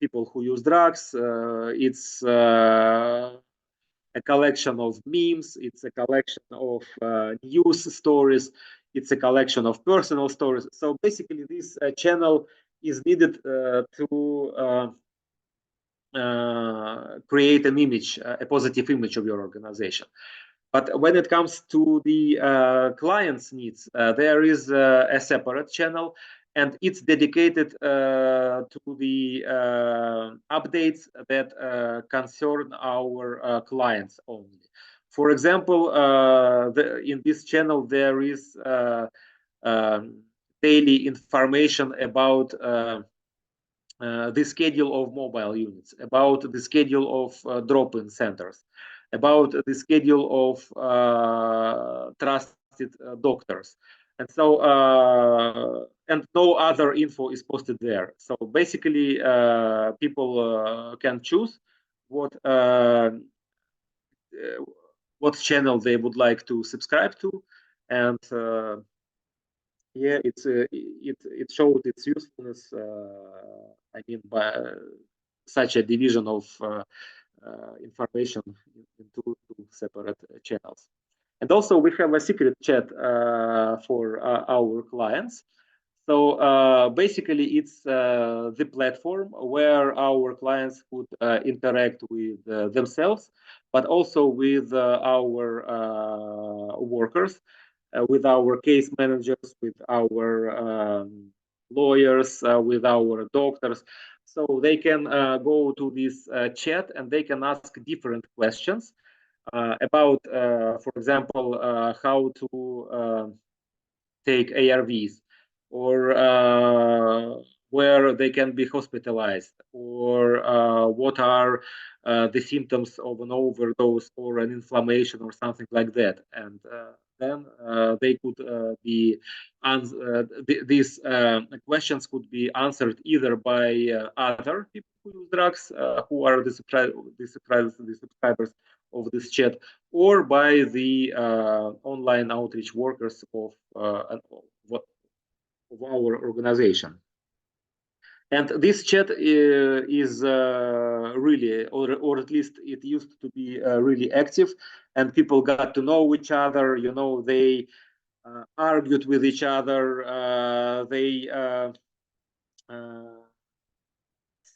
people who use drugs. It's a collection of memes, it's a collection of news stories, it's a collection of personal stories. So basically this channel is needed to create an image, a positive image of your organization. But when it comes to the client's needs, there is a separate channel, and it's dedicated to the updates that concern our clients only. For example, in this channel, there is daily information about the schedule of mobile units, about the schedule of drop-in centers, about the schedule of trusted doctors. And so, and no other info is posted there. So basically, people can choose what channel they would like to subscribe to, and yeah, it showed its usefulness. I mean, by such a division of information into two separate channels. And also, we have a secret chat for our clients. So basically, it's the platform where our clients could interact with themselves, but also with our workers, with our case managers, with our lawyers, with our doctors. So they can go to this chat and they can ask different questions about, for example, how to take ARVs, or where they can be hospitalized, or what are the symptoms of an overdose or an inflammation or something like that. And then they could be these questions could be answered either by other people who use drugs, who are the subscribers of this chat, or by the online outreach workers of our organization. And this chat is really, or at least it used to be really active, and people got to know each other. You know, they argued with each other. They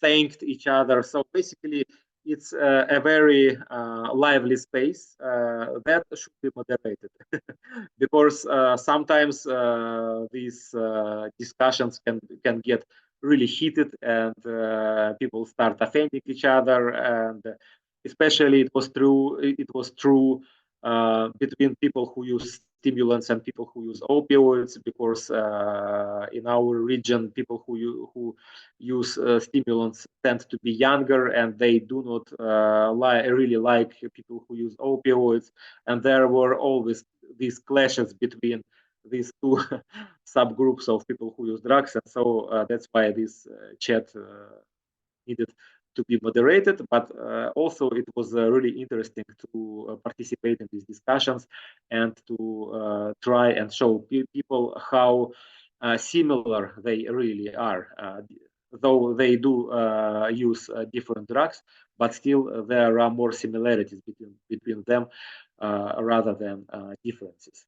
thanked each other. So basically, it's a very lively space that should be moderated because sometimes these discussions can get really heated, and people start offending each other. And especially it was true between people who use stimulants and people who use opioids, because in our region, people who use stimulants tend to be younger, and they do not really like people who use opioids. And there were always these clashes between these two subgroups of people who use drugs. And so that's why this chat needed to be moderated, but also it was really interesting to participate in these discussions and to try and show people how similar they really are. Though they do use different drugs, but still there are more similarities between them rather than differences.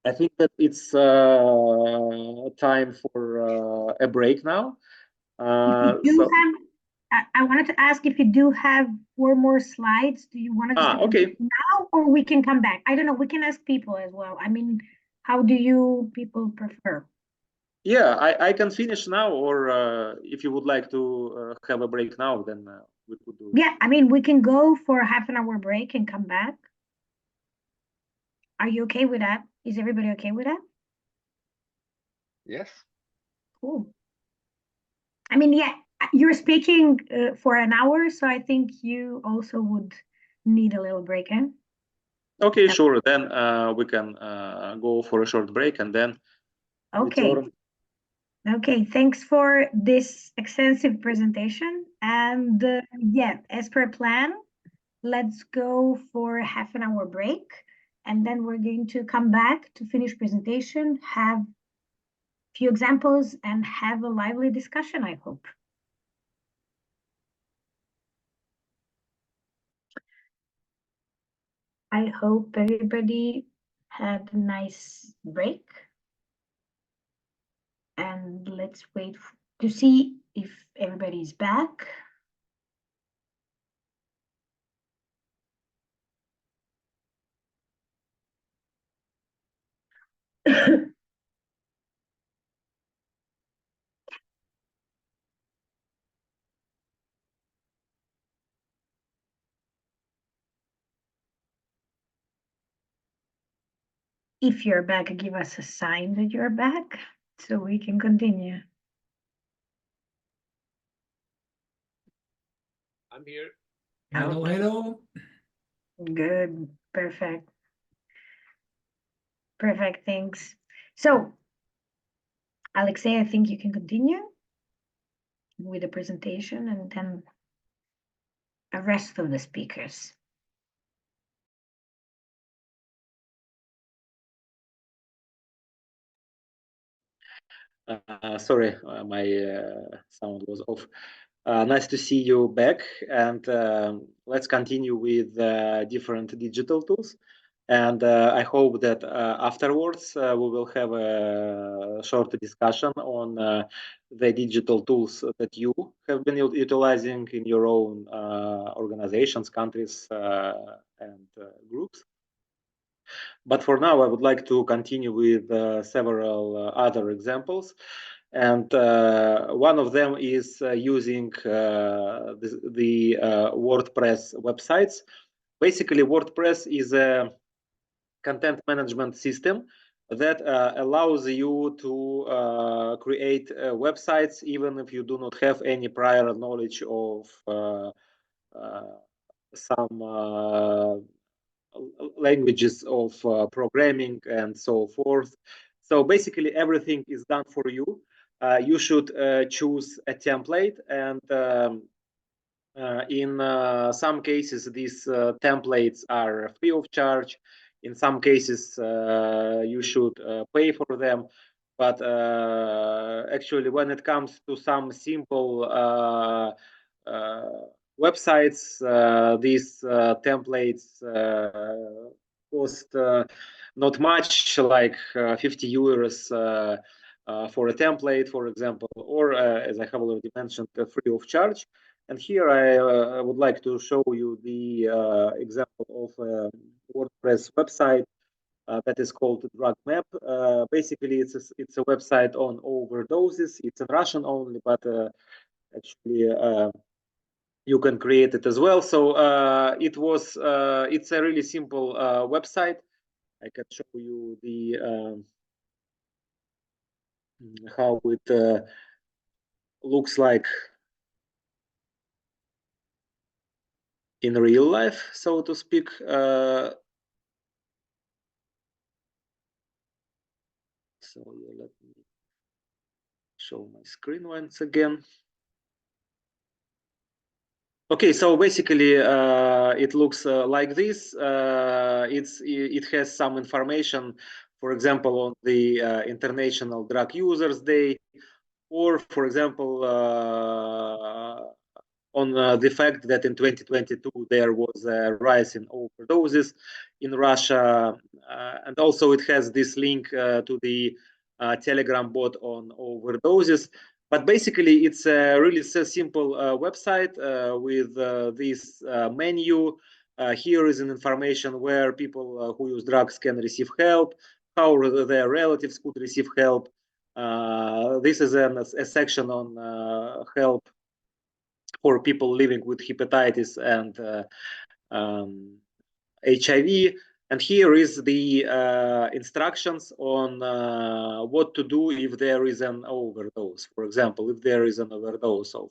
I think that it's time for a break now. I wanted to ask if you do have 4 more slides. Do you want to okay now, or we can come back? I don't know. We can ask people as well. I mean, how do you people prefer? Yeah, I can finish now, or if you would like to have a break now, then we could do it. Yeah, I mean, we can go for a half an hour break and come back. Are you okay with that? Is everybody okay with that? Yes. Cool. I mean, yeah, you're speaking for an hour, so I think you also would need a little break, eh? Okay, sure. Then we can go for a short break and then okay. return. Okay, thanks for this extensive presentation. And yeah, as per plan, let's go for a half an hour break. And then we're going to come back to finish presentation, have a few examples, and have a lively discussion, I hope. I hope everybody had a nice break. And let's wait to see if everybody's back. if you're back, give us a sign that you're back so we can continue. I'm here. Hello, hello. Good. Perfect. Perfect. Thanks. So, Alexei, I think you can continue with the presentation and then the rest of the speakers. Sorry, my sound was off. Nice to see you back, and let's continue with different digital tools. And I hope that afterwards we will have a short discussion on the digital tools that you have been utilizing in your own organizations, countries, and groups. But for now, I would like to continue with several other examples. And one of them is using the WordPress websites. Basically, WordPress is a content management system that allows you to create websites even if you do not have any prior knowledge of some languages of programming and so forth. So basically everything is done for you. You should choose a template, and in some cases these templates are free of charge. In some cases you should pay for them, but actually when it comes to some simple websites, these templates cost not much, like 50 euros for a template, for example, or as I have already mentioned, free of charge. And here I would like to show you the example of a WordPress website that is called Drug Map. Basically, it's a website on overdoses. It's in Russian only, but actually you can create it as well. So it's a really simple website. I can show you the how it looks like in real life, so to speak. So let me show my screen once again. Okay, so basically it looks like this. It has some information, for example, on the International Drug Users Day, or for example on the fact that in 2022 there was a rise in overdoses in Russia, and also it has this link to the Telegram bot on overdoses. But basically, it's a really simple website with this menu. Here is an information where people who use drugs can receive help, how their relatives could receive help. This is a section on help for people living with hepatitis and HIV. And here is the instructions on what to do if there is an overdose. For example, if there is an overdose of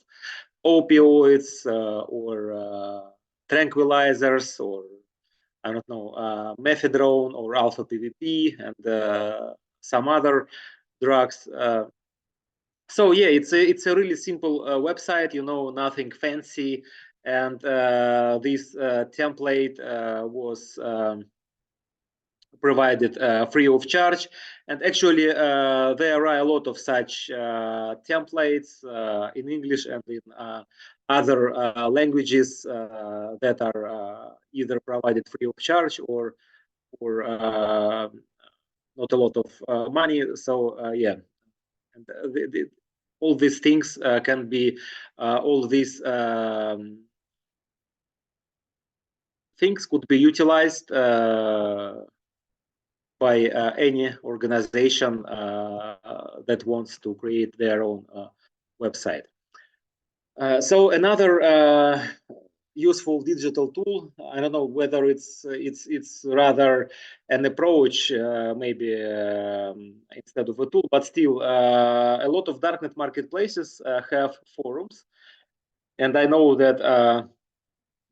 opioids or tranquilizers, or I don't know, methadone or alpha PVP and some other drugs. So yeah, it's a really simple website, nothing fancy, and this template was provided free of charge. And actually, there are a lot of such templates in English and in other languages that are either provided free of charge or not a lot of money. So yeah. And all these things can be, all these things could be utilized by any organization that wants to create their own website. So another useful digital tool. I don't know whether it's rather an approach, maybe instead of a tool, but still a lot of darknet marketplaces have forums, and I know that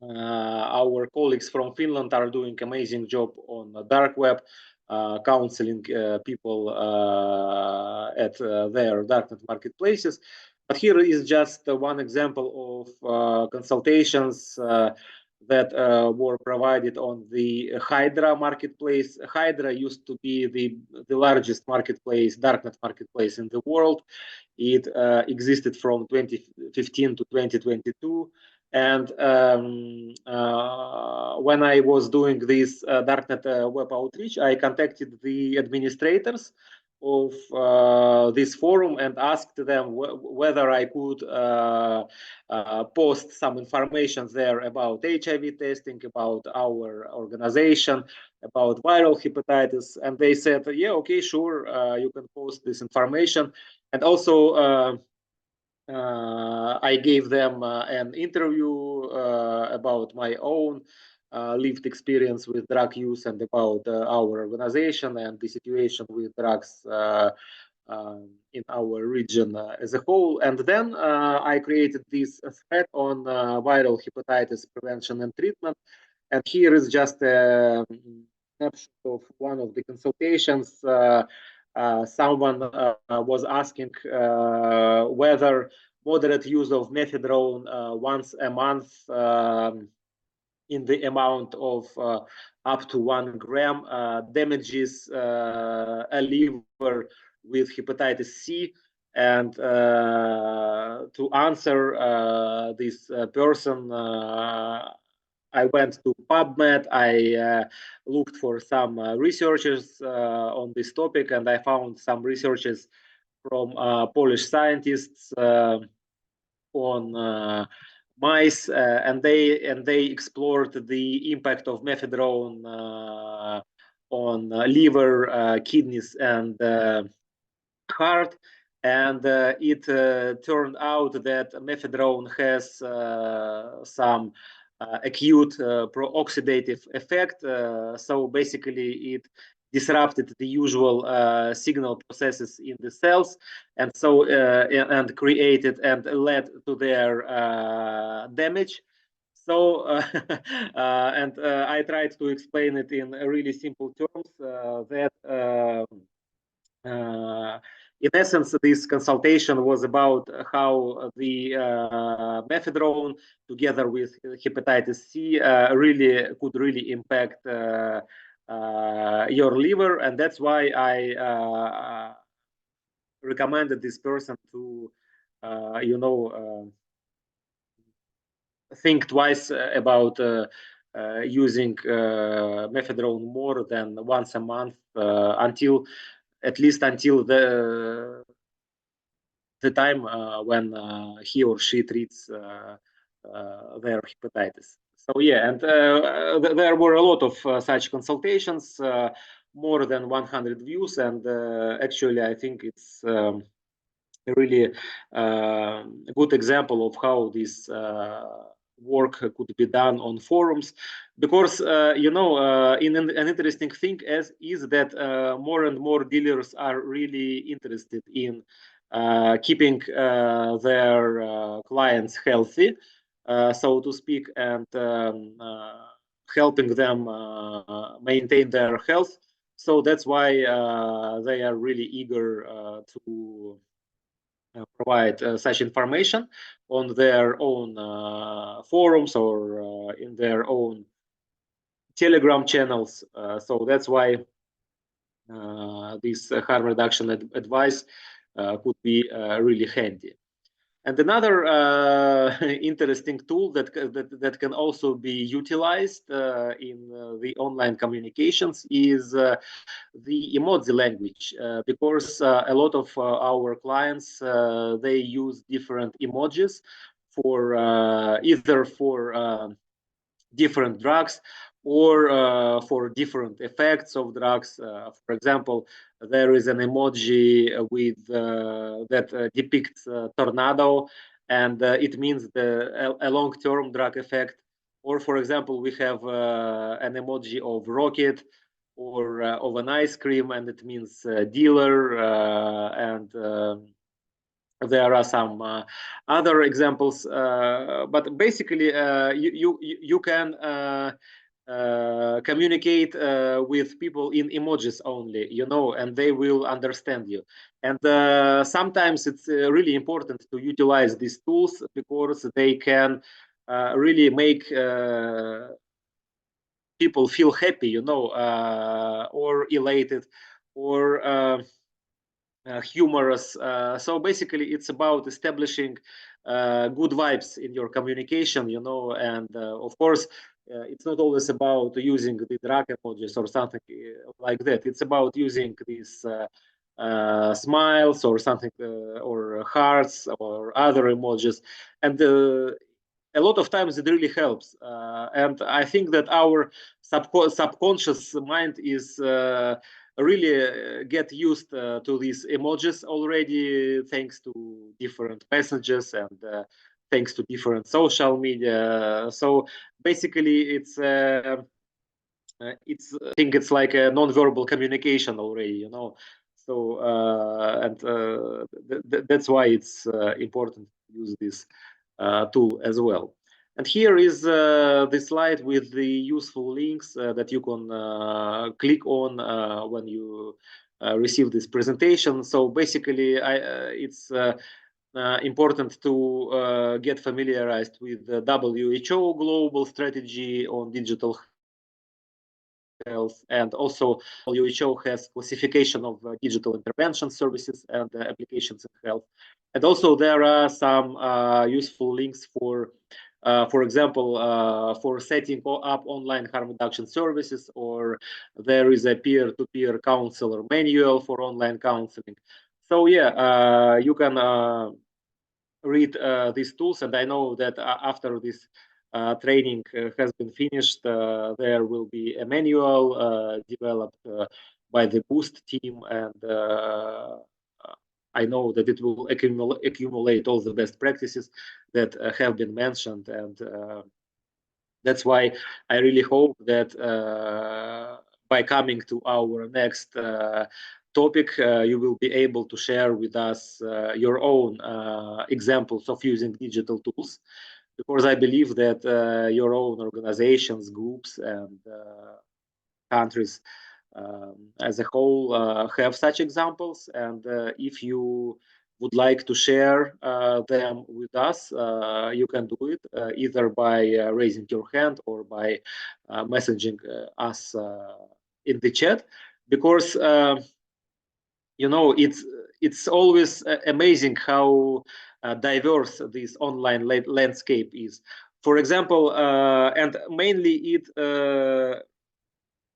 our colleagues from Finland are doing amazing job on the dark web, counseling people at their darknet marketplaces. But here is just one example of consultations that were provided on the HaDEA marketplace. HaDEA used to be the largest marketplace, darknet marketplace in the world. It existed from 2015 to 2022. And when I was doing this darknet web outreach, I contacted the administrators of this forum and asked them whether I could post some information there about HIV testing, about our organization, about viral hepatitis. And they said, yeah, okay, sure, you can post this information. And also, I gave them an interview about my own lived experience with drug use and about our organization and the situation with drugs in our region as a whole. And then I created this thread on viral hepatitis prevention and treatment. And here is just a snapshot of one of the consultations. Someone was asking whether moderate use of methadone once a month in the amount of up to 1 gram damages a liver with hepatitis C. And to answer this person, I went to PubMed. I looked for some researchers on this topic, and I found some researchers from Polish scientists on mice, and they explored the impact of methadone on liver, kidneys, and heart. And it turned out that methadone has some acute pro-oxidative effect. So basically, it disrupted the usual signal processes in the cells, and so and created and led to their damage. So and I tried to explain it in really simple terms that in essence, this consultation was about how the methadone, together with hepatitis C, could really impact your liver, and that's why I recommended this person to, think twice about using methadone more than once a month at least until the time when he or she treats their hepatitis. So yeah, and there were a lot of such consultations, more than 100 views, and actually I think it's a really good example of how this work could be done on forums, because an interesting thing is that more and more dealers are really interested in keeping their clients healthy, so to speak, and helping them maintain their health. So that's why they are really eager to provide such information on their own forums or in their own Telegram channels. So that's why this harm reduction advice could be really handy. And another interesting tool that can also be utilized in the online communications is the emoji language, because a lot of our clients they use different emojis for either for different drugs or for different effects of drugs. For example, there is an emoji with that depicts tornado, and it means a long-term drug effect. Or for example, we have an emoji of rocket or of an ice cream, and it means dealer. And there are some other examples, but basically you can communicate with people in emojis only, you know, and they will understand you. And sometimes it's really important to utilize these tools because they can really make people feel happy, you know, or elated, or humorous. So basically, it's about establishing good vibes in your communication, you know, and of course, it's not always about using the drag emojis or something like that. It's about using these smiles or something, or hearts or other emojis, and a lot of times it really helps. And I think that our subconscious mind is really get used to these emojis already, thanks to different messages and thanks to different social media. So basically, I think it's like a non-verbal communication already, you know. So that's why it's important to use this tool as well. And here is the slide with the useful links that you can click on when you receive this presentation. So basically, it's important to get familiarized with the WHO global strategy on digital health, and also WHO has classification of digital intervention services and applications in health. And also there are some useful links for example, for setting up online harm reduction services, or there is a peer-to-peer counselor manual for online counseling. So yeah, you can read these tools, and I know that after this training has been finished, there will be a manual developed by the Boost team, and I know that it will accumulate all the best practices that have been mentioned, and that's why I really hope that by coming to our next topic, you will be able to share with us your own examples of using digital tools, because I believe that your own organizations, groups, and countries as a whole have such examples. And if you would like to share them with us, you can do it either by raising your hand or by messaging us in the chat, because you know, it's always amazing how diverse this online landscape is. For example, and mainly it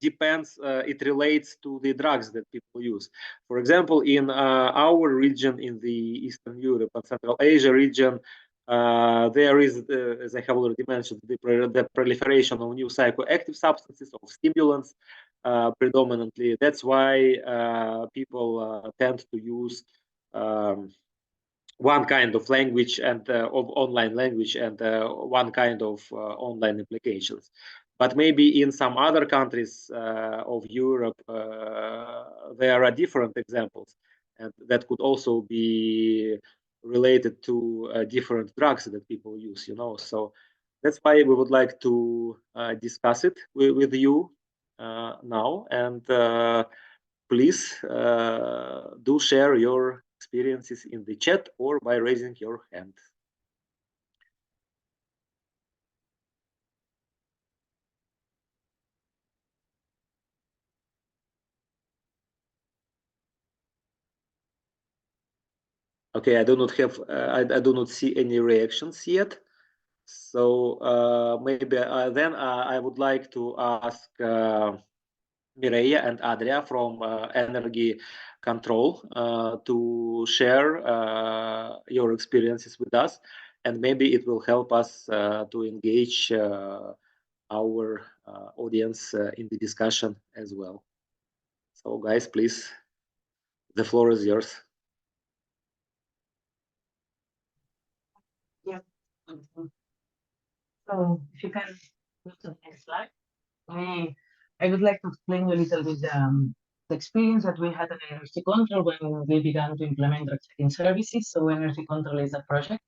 depends, it relates to the drugs that people use. For example, in our region, in the Eastern Europe and Central Asia region, there is, as I have already mentioned, the proliferation of new psychoactive substances, of stimulants, predominantly. That's why people tend to use one kind of language and of online language, and one kind of online applications. But maybe in some other countries of Europe, there are different examples, and that could also be related to different drugs that people use, you know. So that's why we would like to discuss it with you now. And please do share your experiences in the chat or by raising your hand. Okay, I do not have, I do not see any reactions yet. So maybe then I would like to ask Mireia and Adria from Energy Control to share your experiences with us, and maybe it will help us to engage our audience in the discussion as well. So guys, please, the floor is yours. Yeah. So if you can go to the next slide. I would like to explain you a little bit the experience that we had at Energy Control when we began to implement drug checking services. So Energy Control is a project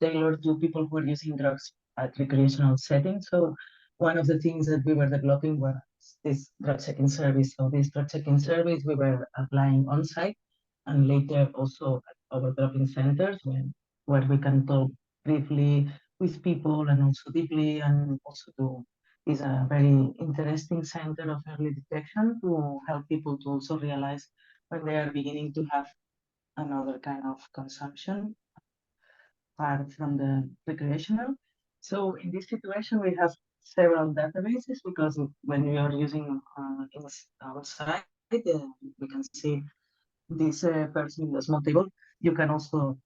tailored to people who are using drugs at recreational settings. So one of the things that we were developing was this drug checking service. So this drug checking service we were applying on site and later also at our dropping centers where we can talk briefly with people and also deeply, and also to is a very interesting center of early detection to help people to also realize when they are beginning to have another kind of consumption apart from the recreational. So in this situation, we have several databases because when we are using outside, we can see this person in the small table. You can also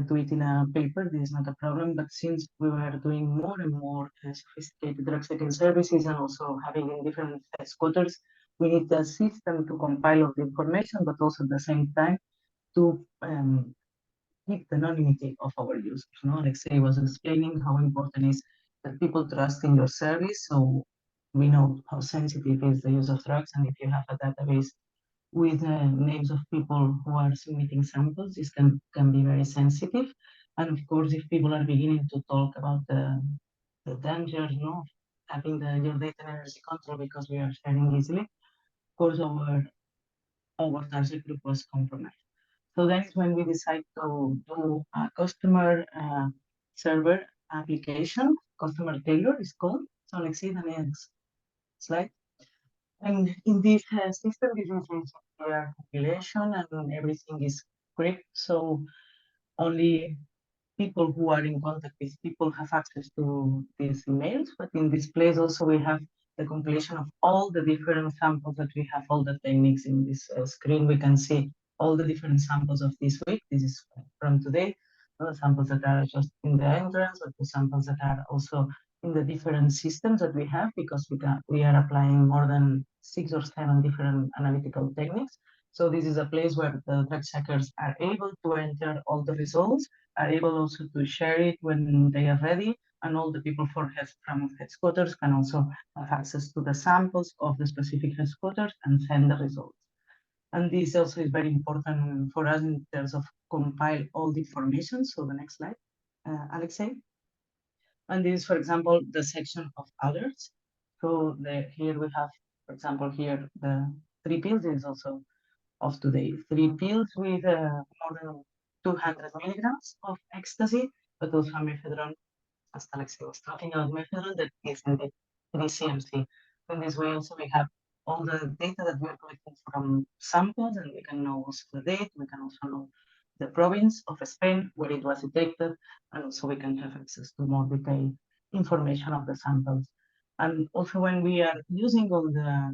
do it in a paper. This is not a problem. But since we were doing more and more sophisticated drug checking services and also having in different scooters, we need a system to compile all the information, but also at the same time to keep the anonymity of our users. No, Alexei was explaining how important is that people trust in your service. So we know how sensitive is the use of drugs, and if you have a database with names of people who are submitting samples, this can be very sensitive. And of course, if people are beginning to talk about the dangers, no, having your data and energy control because we are sharing easily, of course, our target group was compromised. So that is when we decide to do a customer server application. Customer tailor is called. So let's see the next slide. And in this system, this is a population and everything is correct. So only people who are in contact with people have access to these emails. But in this place also we have the compilation of all the different samples that we have, all the techniques in this screen. We can see all the different samples of this week. This is from today. The samples that are just in the entrance, but the samples that are also in the different systems that we have, because we are applying more than 6 or 7 different analytical techniques. So this is a place where the drug checkers are able to enter all the results, are able also to share it when they are ready, and all the people from headquarters can also have access to the samples of the specific headquarters and send the results. And this also is very important for us in terms of compile all the information. So the next slide, Alexei. And this is, for example, the section of alerts. So here we have, for example, here the 3 pills is also of today. 3 pills with more than 200 milligrams of ecstasy, but also methadone, as Alexei was talking about methadone, that is in the 3 CMC. In this way also we have all the data that we are collecting from samples, and we can know also the date, we can also know the province of Spain where it was detected, and also we can have access to more detailed information of the samples. And also when we are using all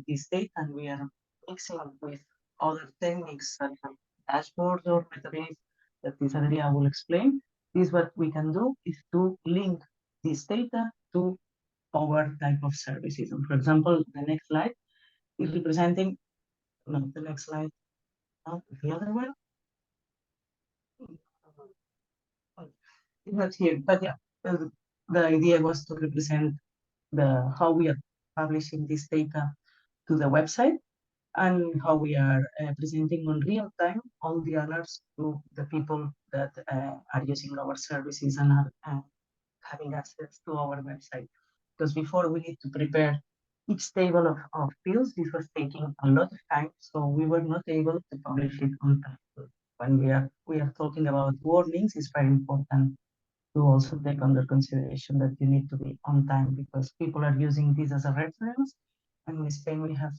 this data and we are mixing with other techniques such as dashboards or database that this area will explain, is what we can do is to link this data to our type of services. And for example, the next slide is representing, no, the next slide, no, the other one. It's not here, but yeah, the idea was to represent how we are publishing this data to the website, and how we are presenting on real time all the alerts to the people that are using our services and are having access to our website. Because before we need to prepare each table of pills, this was taking a lot of time, so we were not able to publish it on time. When we are talking about warnings, it's very important to also take under consideration that you need to be on time, because people are using this as a reference, and in Spain we have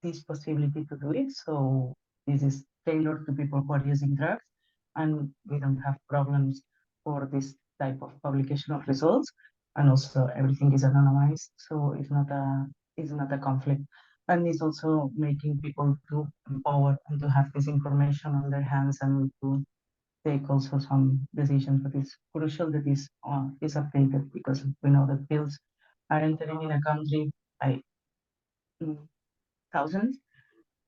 this possibility to do it. So this is tailored to people who are using drugs, and we don't have problems for this type of publication of results. And also everything is anonymized, so it's not a conflict. And it's also making people to empower and to have this information on their hands and to take also some decisions. But it's crucial that this is updated, because we know that pills are entering in a country by thousands,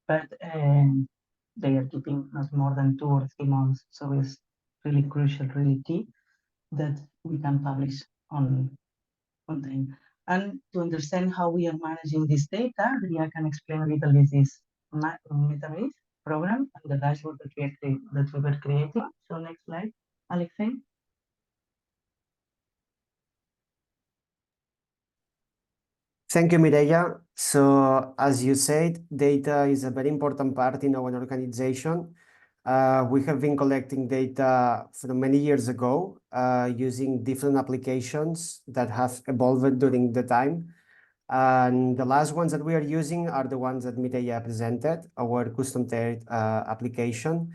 but they are keeping not more than 2 or 3 months. So it's really crucial, really key that we can publish on time. And to understand how we are managing this data, Ria can explain a little bit this database program and the dashboard that we were creating. So next slide, Alexei. Thank you, Mireia. So as you said, data is a very important part in our organization. We have been collecting data from many years ago using different applications that have evolved during the time. And the last ones that we are using are the ones that Mireia presented, our custom tiered application.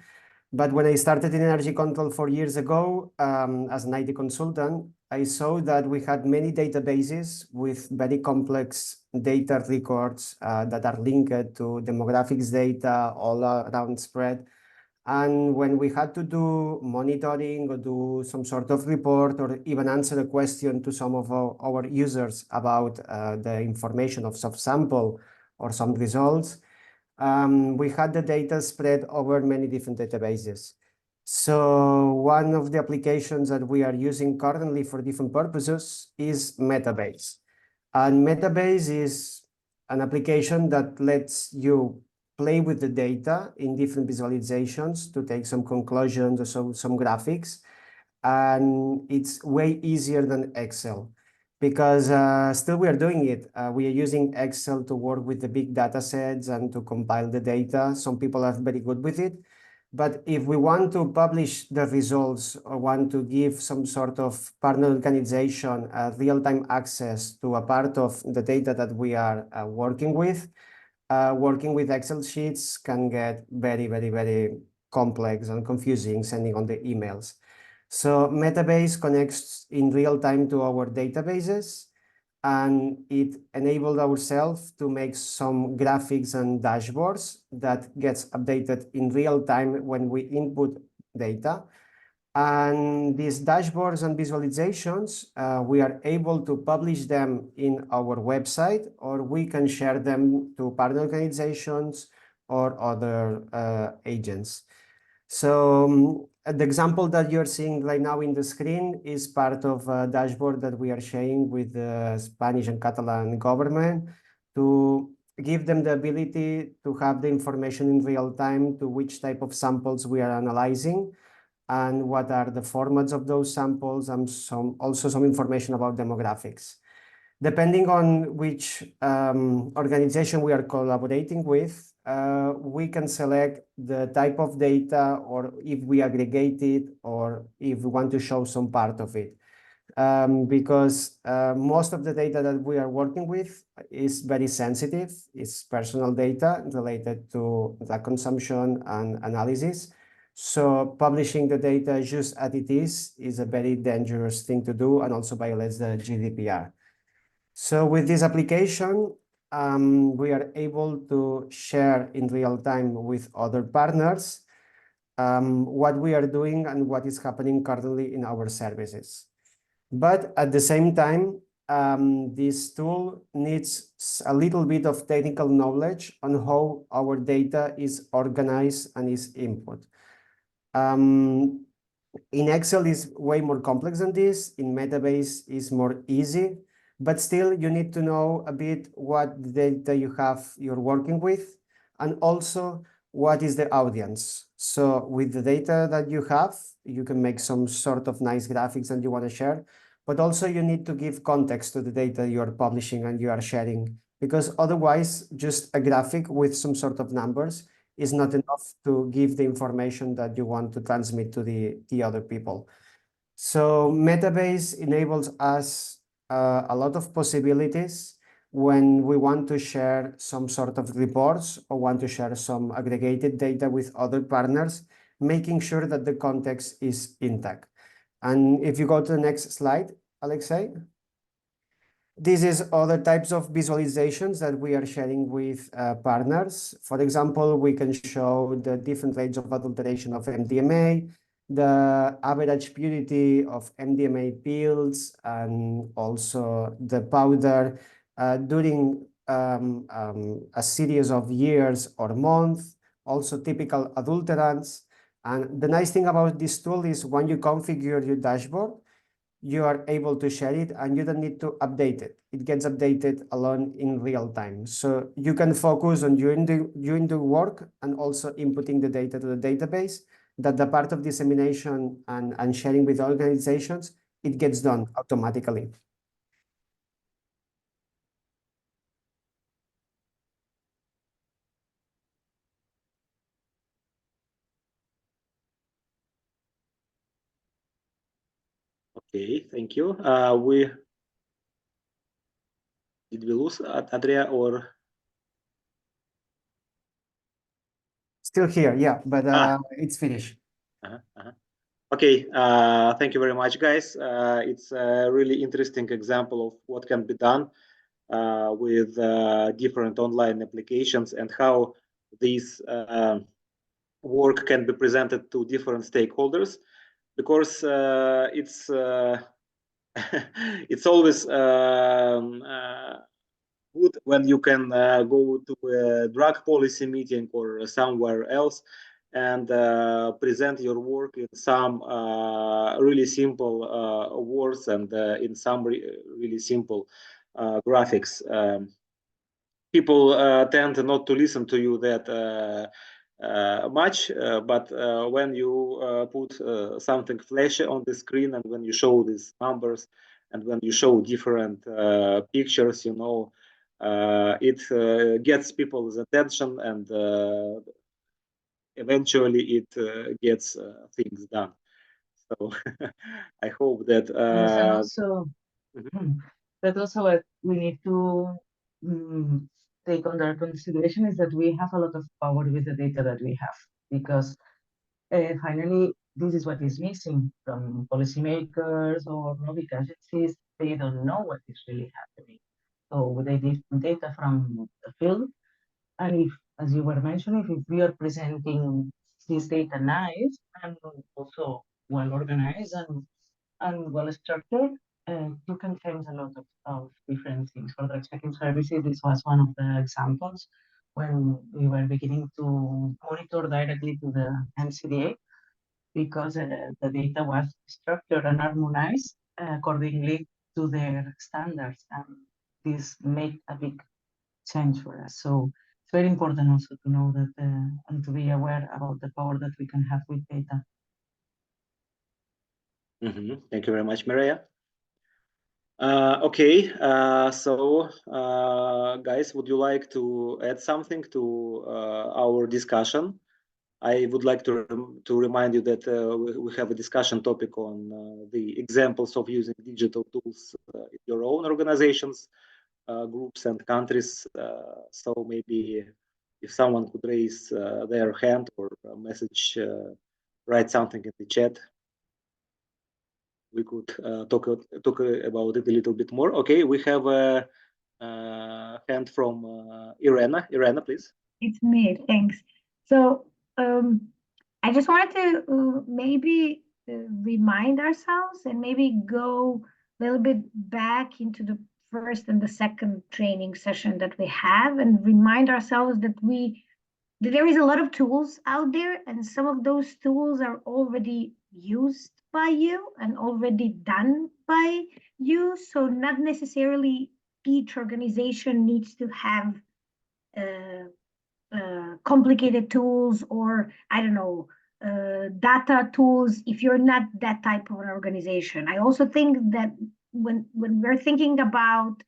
But when I started in energy control 4 years ago, as an IT consultant, I saw that we had many databases with very complex data records that are linked to demographics data all around spread. And when we had to do monitoring or do some sort of report or even answer a question to some of our users about the information of subsample or some results, we had the data spread over many different databases. So one of the applications that we are using currently for different purposes is Metabase. And Metabase is an application that lets you play with the data in different visualizations to take some conclusions or some graphics. And it's way easier than Excel because still we are doing it. We are using Excel to work with the big data sets and to compile the data. Some people are very good with it. But if we want to publish the results or want to give some sort of partner organization real-time access to a part of the data that we are working with Excel sheets can get very, very, very complex and confusing sending on the emails. So Metabase connects in real time to our databases, and it enabled ourselves to make some graphics and dashboards that gets updated in real time when we input data. And these dashboards and visualizations, we are able to publish them in our website, or we can share them to partner organizations or other agents. So the example that you're seeing right now in the screen is part of a dashboard that we are sharing with the Spanish and Catalan government to give them the ability to have the information in real time to which type of samples we are analyzing and what are the formats of those samples, and also some information about demographics. Depending on which organization we are collaborating with, we can select the type of data, or if we aggregate it, or if we want to show some part of it. Because most of the data that we are working with is very sensitive. It's personal data related to the consumption and analysis. So publishing the data just as it is a very dangerous thing to do and also violates the GDPR. So with this application, we are able to share in real time with other partners what we are doing and what is happening currently in our services. But at the same time, this tool needs a little bit of technical knowledge on how our data is organized and is input. In Excel is way more complex than this. In Metabase is more easy, but still you need to know a bit what data you're working with, and also what is the audience. So with the data that you have, you can make some sort of nice graphics that you want to share, but also you need to give context to the data you're publishing and you are sharing, because otherwise just a graphic with some sort of numbers is not enough to give the information that you want to transmit to the other people. So Metabase enables us a lot of possibilities when we want to share some sort of reports or want to share some aggregated data with other partners, making sure that the context is intact. And if you go to the next slide, Alexei. This is other types of visualizations that we are sharing with partners. For example, we can show the different rates of adulteration of MDMA, the average purity of MDMA pills, and also the powder during a series of years or months, also typical adulterants. And the nice thing about this tool is when you configure your dashboard, you are able to share it and you don't need to update it. It gets updated alone in real time. So you can focus on doing the work and also inputting the data to the database, that the part of dissemination and sharing with organizations, it gets done automatically. Okay, thank you. Did we lose Andrea or? Still here, yeah, but it's finished. Okay, thank you very much, guys. It's a really interesting example of what can be done with different online applications and how this work can be presented to different stakeholders, because it's it's always good when you can go to a drug policy meeting or somewhere else and present your work in some really simple words and in some really simple graphics. People tend not to listen to you that much, but when you put something flashy on the screen and when you show these numbers and when you show different pictures, you know, it gets people's attention and eventually it gets things done. So I hope that. Yes, and also, Mhm. but also what we need to take under consideration is that we have a lot of power with the data that we have, because finally, this is what is missing from policymakers or public agencies. They don't know what is really happening. So they need data from the field. And if, as you were mentioning, if we are presenting this data nice and also well organized and well structured, you can change a lot of different things. For drug checking services, this was one of the examples when we were beginning to monitor directly to the MCDA, because the data was structured and harmonized accordingly to their standards, and this made a big change for us. So it's very important also to know that and to be aware about the power that we can have with data. Thank you very much, Mireia. Okay, so guys, would you like to add something to our discussion? I would like to remind you that we have a discussion topic on the examples of using digital tools in your own organizations, groups and countries. So maybe if someone could raise their hand or a message, write something in the chat, we could talk about it a little bit more. Okay, we have a hand from Irena. Irena, please. It's me, thanks. So I just wanted to maybe remind ourselves and maybe go a little bit back into the first and the second training session that we have and remind ourselves that there is a lot of tools out there, and some of those tools are already used by you and already done by you. So not necessarily each organization needs to have complicated tools or, I don't know, data tools if you're not that type of an organization. I also think that when we're thinking about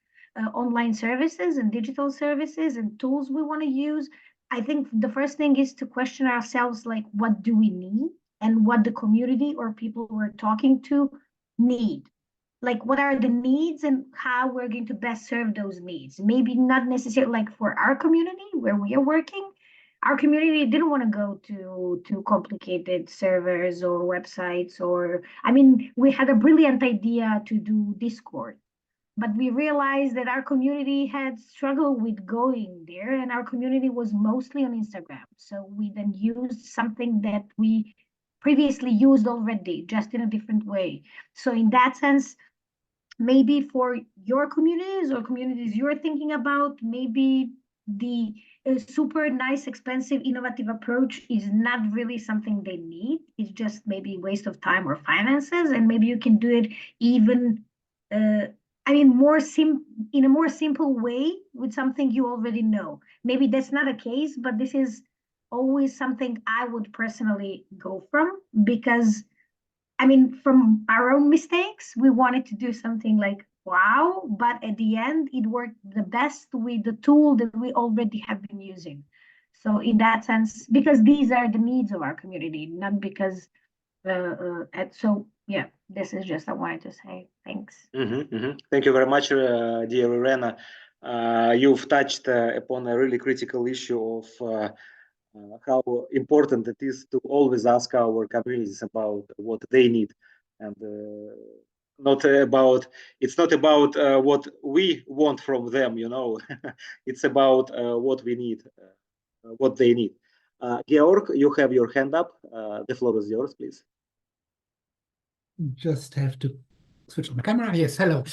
online services and digital services and tools we want to use, I think the first thing is to question ourselves, like, what do we need and what the community or people we're talking to need. Like, what are the needs and how we're going to best serve those needs. Maybe not necessarily like for our community where we are working. Our community didn't want to go to complicated servers or websites, or, I mean, we had a brilliant idea to do Discord, but we realized that our community had struggled with going there, and our community was mostly on Instagram. So we then used something that we previously used already, just in a different way. So in that sense, maybe for your communities or communities you're thinking about, maybe the super nice, expensive, innovative approach is not really something they need. It's just maybe waste of time or finances, and maybe you can do it even, I mean, in a more simple way with something you already know. Maybe that's not a case, but this is always something I would personally go from, because I mean, from our own mistakes, we wanted to do something like wow, but at the end, it worked the best with the tool that we already have been using. So in that sense, because these are the needs of our community, not because, so yeah, this is just I wanted to say. Thanks. Thank you very much, dear Irena. You've touched upon a really critical issue of how important it is to always ask our communities about what they need, and it's not about what we want from them, you know. It's about what we need, what they need. Georg, you have your hand up. The floor is yours, please. Just have to switch on my camera. Yes, hello.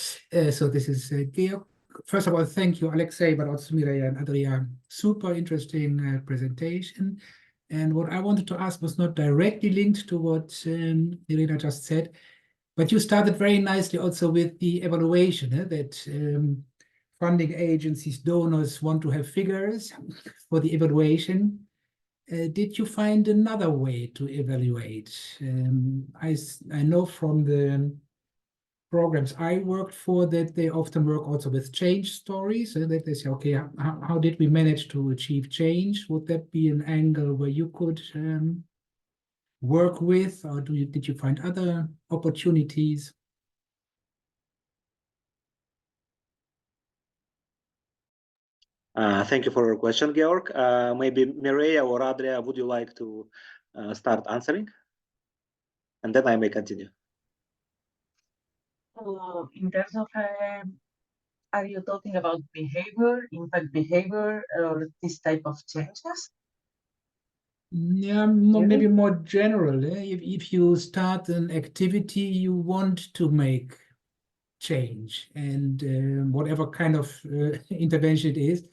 So this is Georg. First of all, thank you, Alexei, but also Mireia and Adria. Super interesting presentation. And what I wanted to ask was not directly linked to what Irena just said, but you started very nicely also with the evaluation, that funding agencies, donors want to have figures for the evaluation. Did you find another way to evaluate? I know from the programs I worked for that they often work also with change stories, and that they say, okay, how did we manage to achieve change? Would that be an angle where you could work with, or did you find other opportunities? Thank you for your question, Georg. Maybe Mireia or Adria, would you like to start answering? And then I may continue. In terms of, are you talking about behavior, impact behavior, or this type of changes? Yeah, maybe more general. If you start an activity, you want to make change, and whatever kind of intervention it is.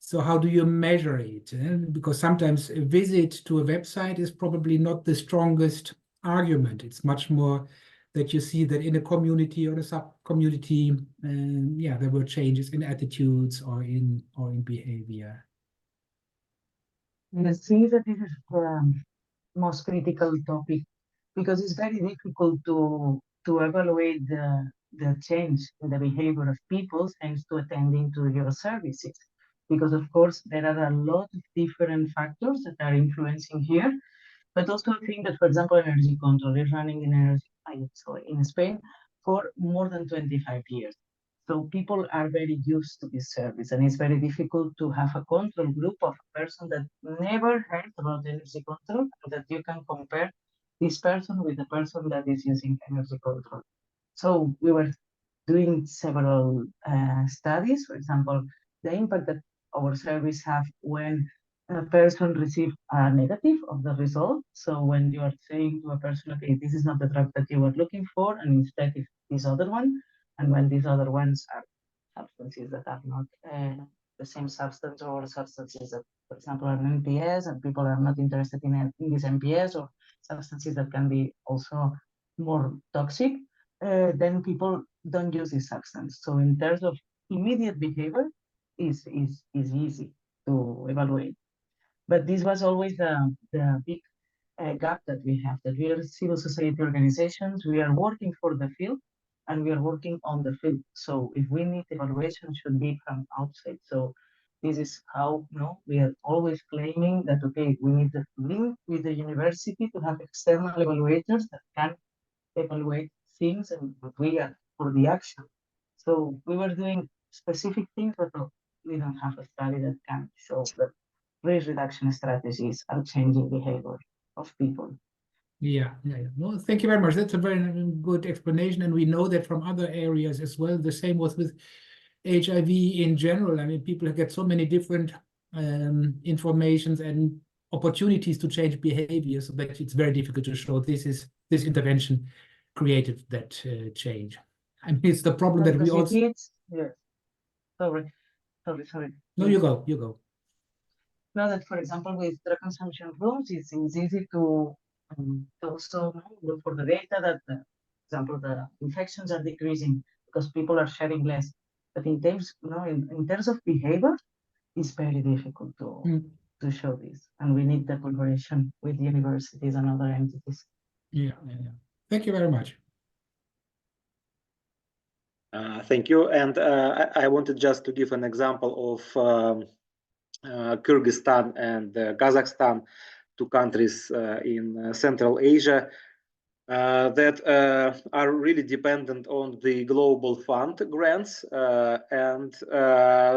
So how do you measure it? Because sometimes a visit to a website is probably not the strongest argument. It's much more that you see that in a community or a sub-community, yeah, there were changes in attitudes or in behavior. I think that this is the most critical topic, because it's very difficult to evaluate the change in the behavior of people thanks to attending to your services. Because of course there are a lot of different factors that are influencing here, but also I think that, for example, energy control is running in Spain for more than 25 years. So people are very used to this service, and it's very difficult to have a control group of a person that never heard about energy control, and that you can compare this person with the person that is using energy control. So we were doing several studies, for example, the impact that our service have when a person receives a negative of the result. So when you are saying to a person, okay, this is not the drug that you were looking for, and instead it's this other one, and when these other ones are substances that are not the same substance, or substances that, for example, are an NPS, and people are not interested in this NPS, or substances that can be also more toxic, then people don't use this substance. So in terms of immediate behavior, is easy to evaluate. But this was always the big gap that we have, that we are civil society organizations, we are working for the field, and we are working on the field. So if we need evaluation, should be from outside. So this is how, you know, we are always claiming that, okay, we need to link with the university to have external evaluators that can evaluate things, and we are for the action. So we were doing specific things, but we don't have a study that can show that risk reduction strategies are changing behavior of people. Yeah. Well, thank you very much. That's a very good explanation, and we know that from other areas as well. The same was with HIV in general. I mean, people get so many different informations and opportunities to change behavior, so that it's very difficult to show this intervention created that change. I mean, it's the problem that we also. Yes. Sorry. sorry. No, you go, you go. Know that, for example, with drug consumption rooms, it's easy to also look for the data that, for example, the infections are decreasing because people are sharing less. But in terms, in terms of behavior, it's very difficult to show this, and we need the collaboration with universities and other entities. Yeah. Thank you very much. Thank you. And I wanted just to give an example of Kyrgyzstan and Kazakhstan, two countries in Central Asia that are really dependent on the Global Fund grants, and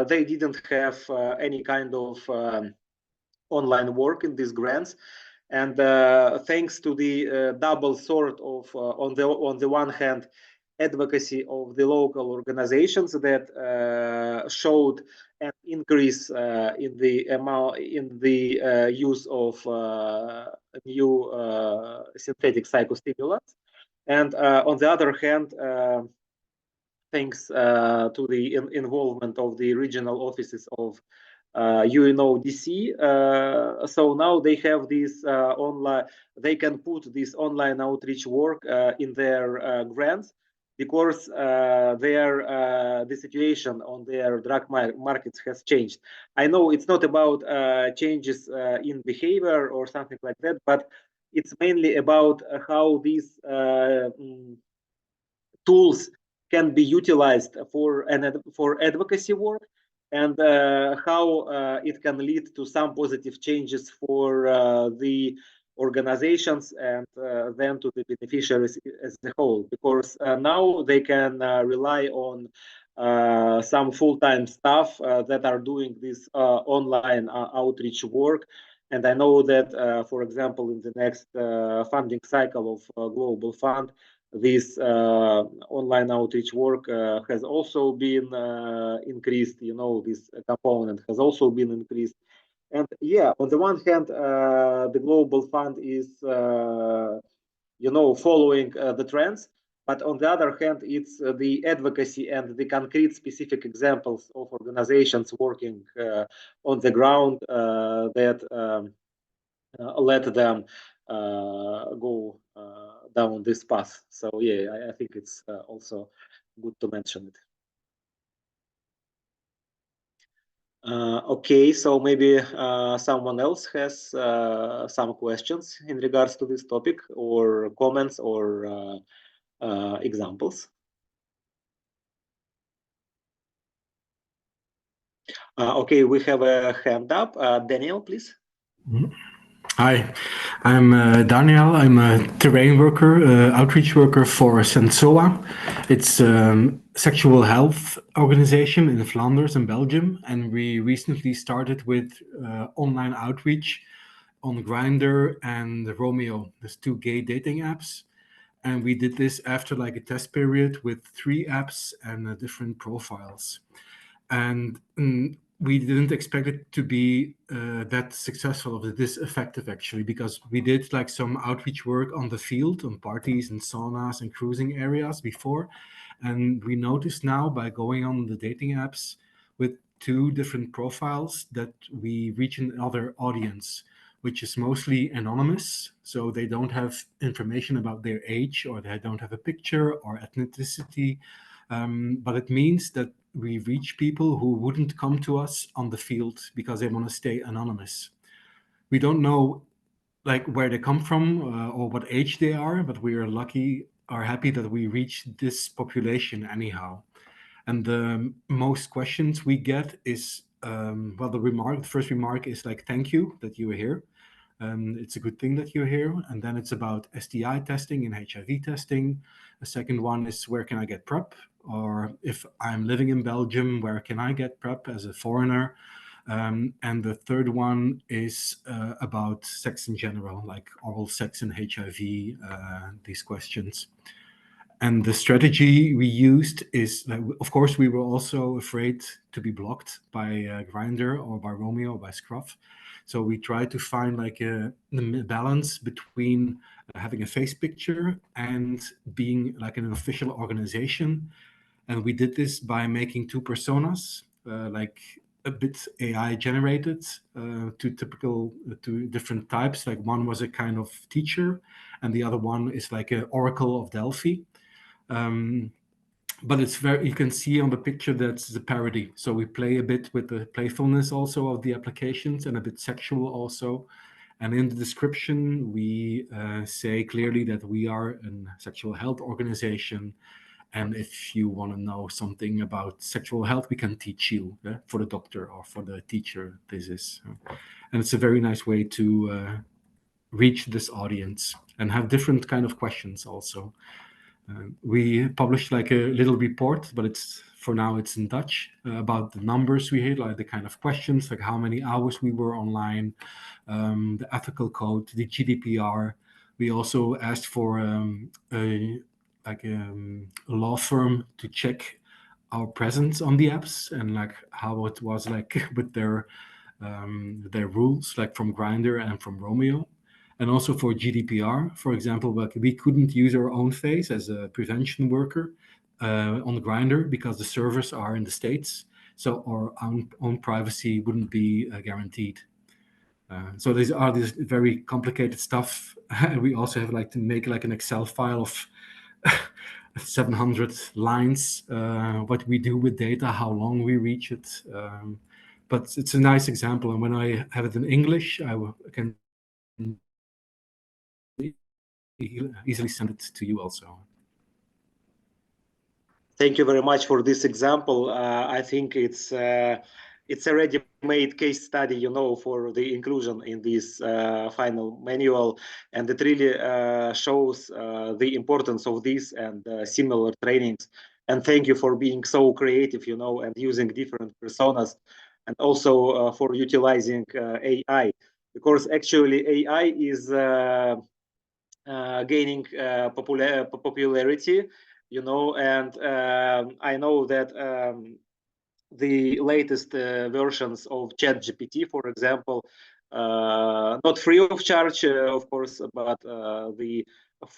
they didn't have any kind of online work in these grants. And thanks to the double sword of, on the one hand, advocacy of the local organizations that showed an increase in the amount in the use of new synthetic psychostimulants, and on the other hand, thanks to the involvement of the regional offices of UNODC, so now they have this online. They can put this online outreach work in their grants, because the situation on their drug markets has changed. I know it's not about changes in behavior or something like that, but it's mainly about how these tools can be utilized for advocacy work, and how it can lead to some positive changes for the organizations and then to the beneficiaries as a whole, because now they can rely on some full-time staff that are doing this online outreach work. And I know that, for example, in the next funding cycle of Global Fund, this online outreach work has also been increased. This component has also been increased. And yeah, on the one hand, the Global Fund is, following the trends. But on the other hand, it's the advocacy and the concrete specific examples of organizations working on the ground that let them go down this path. So yeah, I think it's also good to mention it. Okay, so maybe someone else has some questions in regards to this topic, or comments, or examples. Okay, we have a hand up. Daniel, please. Hi, I'm Daniel. I'm a terrain worker, outreach worker for Sensoa. It's a sexual health organization in Flanders and Belgium, and we recently started with online outreach on Grindr and Romeo. There's 2 gay dating apps, and we did this after like a test period with 3 apps and different profiles. And we didn't expect it to be that successful or this effective, actually, because we did like some outreach work on the field, on parties and saunas and cruising areas before. And we noticed now, by going on the dating apps with 2 different profiles, that we reach another audience, which is mostly anonymous. So they don't have information about their age, or they don't have a picture or ethnicity. But it means that we reach people who wouldn't come to us on the field because they want to stay anonymous. We don't know like where they come from or what age they are, but we are happy that we reach this population anyhow. And the most questions we get is, the first remark is like, thank you that you are here. It's a good thing that you're here. And then it's about STI testing and HIV testing. The second one is, where can I get PrEP? Or if I'm living in Belgium, where can I get PrEP as a foreigner? And the third one is about sex in general, like oral sex and HIV, these questions. And the strategy we used is, of course, we were also afraid to be blocked by Grindr or by Romeo or by Scruff. So we tried to find like a balance between having a face picture and being like an official organization. And we did this by making 2 personas, like a bit AI generated, to different types. Like one was a kind of teacher, and the other one is like an Oracle of Delphi. But it's very, you can see on the picture that's the parody. So we play a bit with the playfulness also of the applications, and a bit sexual also. And in the description, we say clearly that we are a sexual health organization. And if you want to know something about sexual health, we can teach you, for the doctor or for the teacher. This is, and it's a very nice way to reach this audience and have different kind of questions also. We published like a little report, but it's for now it's in Dutch, about the numbers we had, like the kind of questions, like how many hours we were online, the ethical code, the GDPR. We also asked for a law firm to check our presence on the apps, and like how it was like with their rules, like from Grindr and from Romeo. And also for GDPR, for example, like we couldn't use our own face as a prevention worker on Grindr because the servers are in the States, so our own privacy wouldn't be guaranteed. So these are this very complicated stuff. We also have like to make like an Excel file of 700 lines, what we do with data, how long we reach it. But it's a nice example, and when I have it in English, I can easily send it to you also. Thank you very much for this example. I think it's a ready-made case study, you know, for the inclusion in this final manual, and it really shows the importance of this and similar trainings. And thank you for being so creative, you know, and using different personas, and also for utilizing AI, because actually AI is gaining popularity, you know, and I know that the latest versions of ChatGPT, for example, not free of charge, of course, but the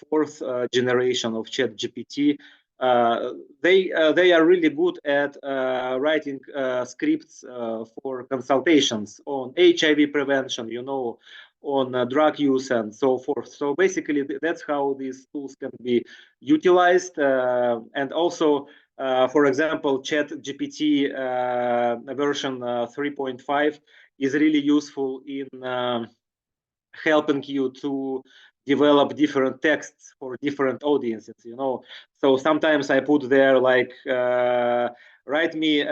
fourth generation of ChatGPT, they are really good at writing scripts for consultations on HIV prevention, you know, on drug use and so forth. So basically, that's how these tools can be utilized. And also, for example, ChatGPT version 3.5 is really useful in helping you to develop different texts for different audiences, you know. So sometimes I put there like, write me,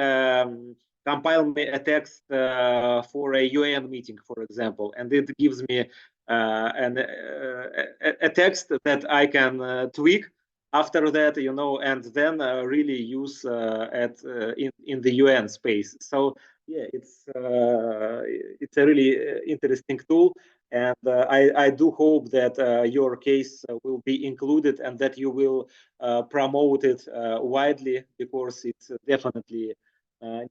compile me a text for a UN meeting, for example, and it gives me a text that I can tweak after that, you know, and then really use in the UN space. So yeah, it's a really interesting tool, and I do hope that your case will be included and that you will promote it widely, because it definitely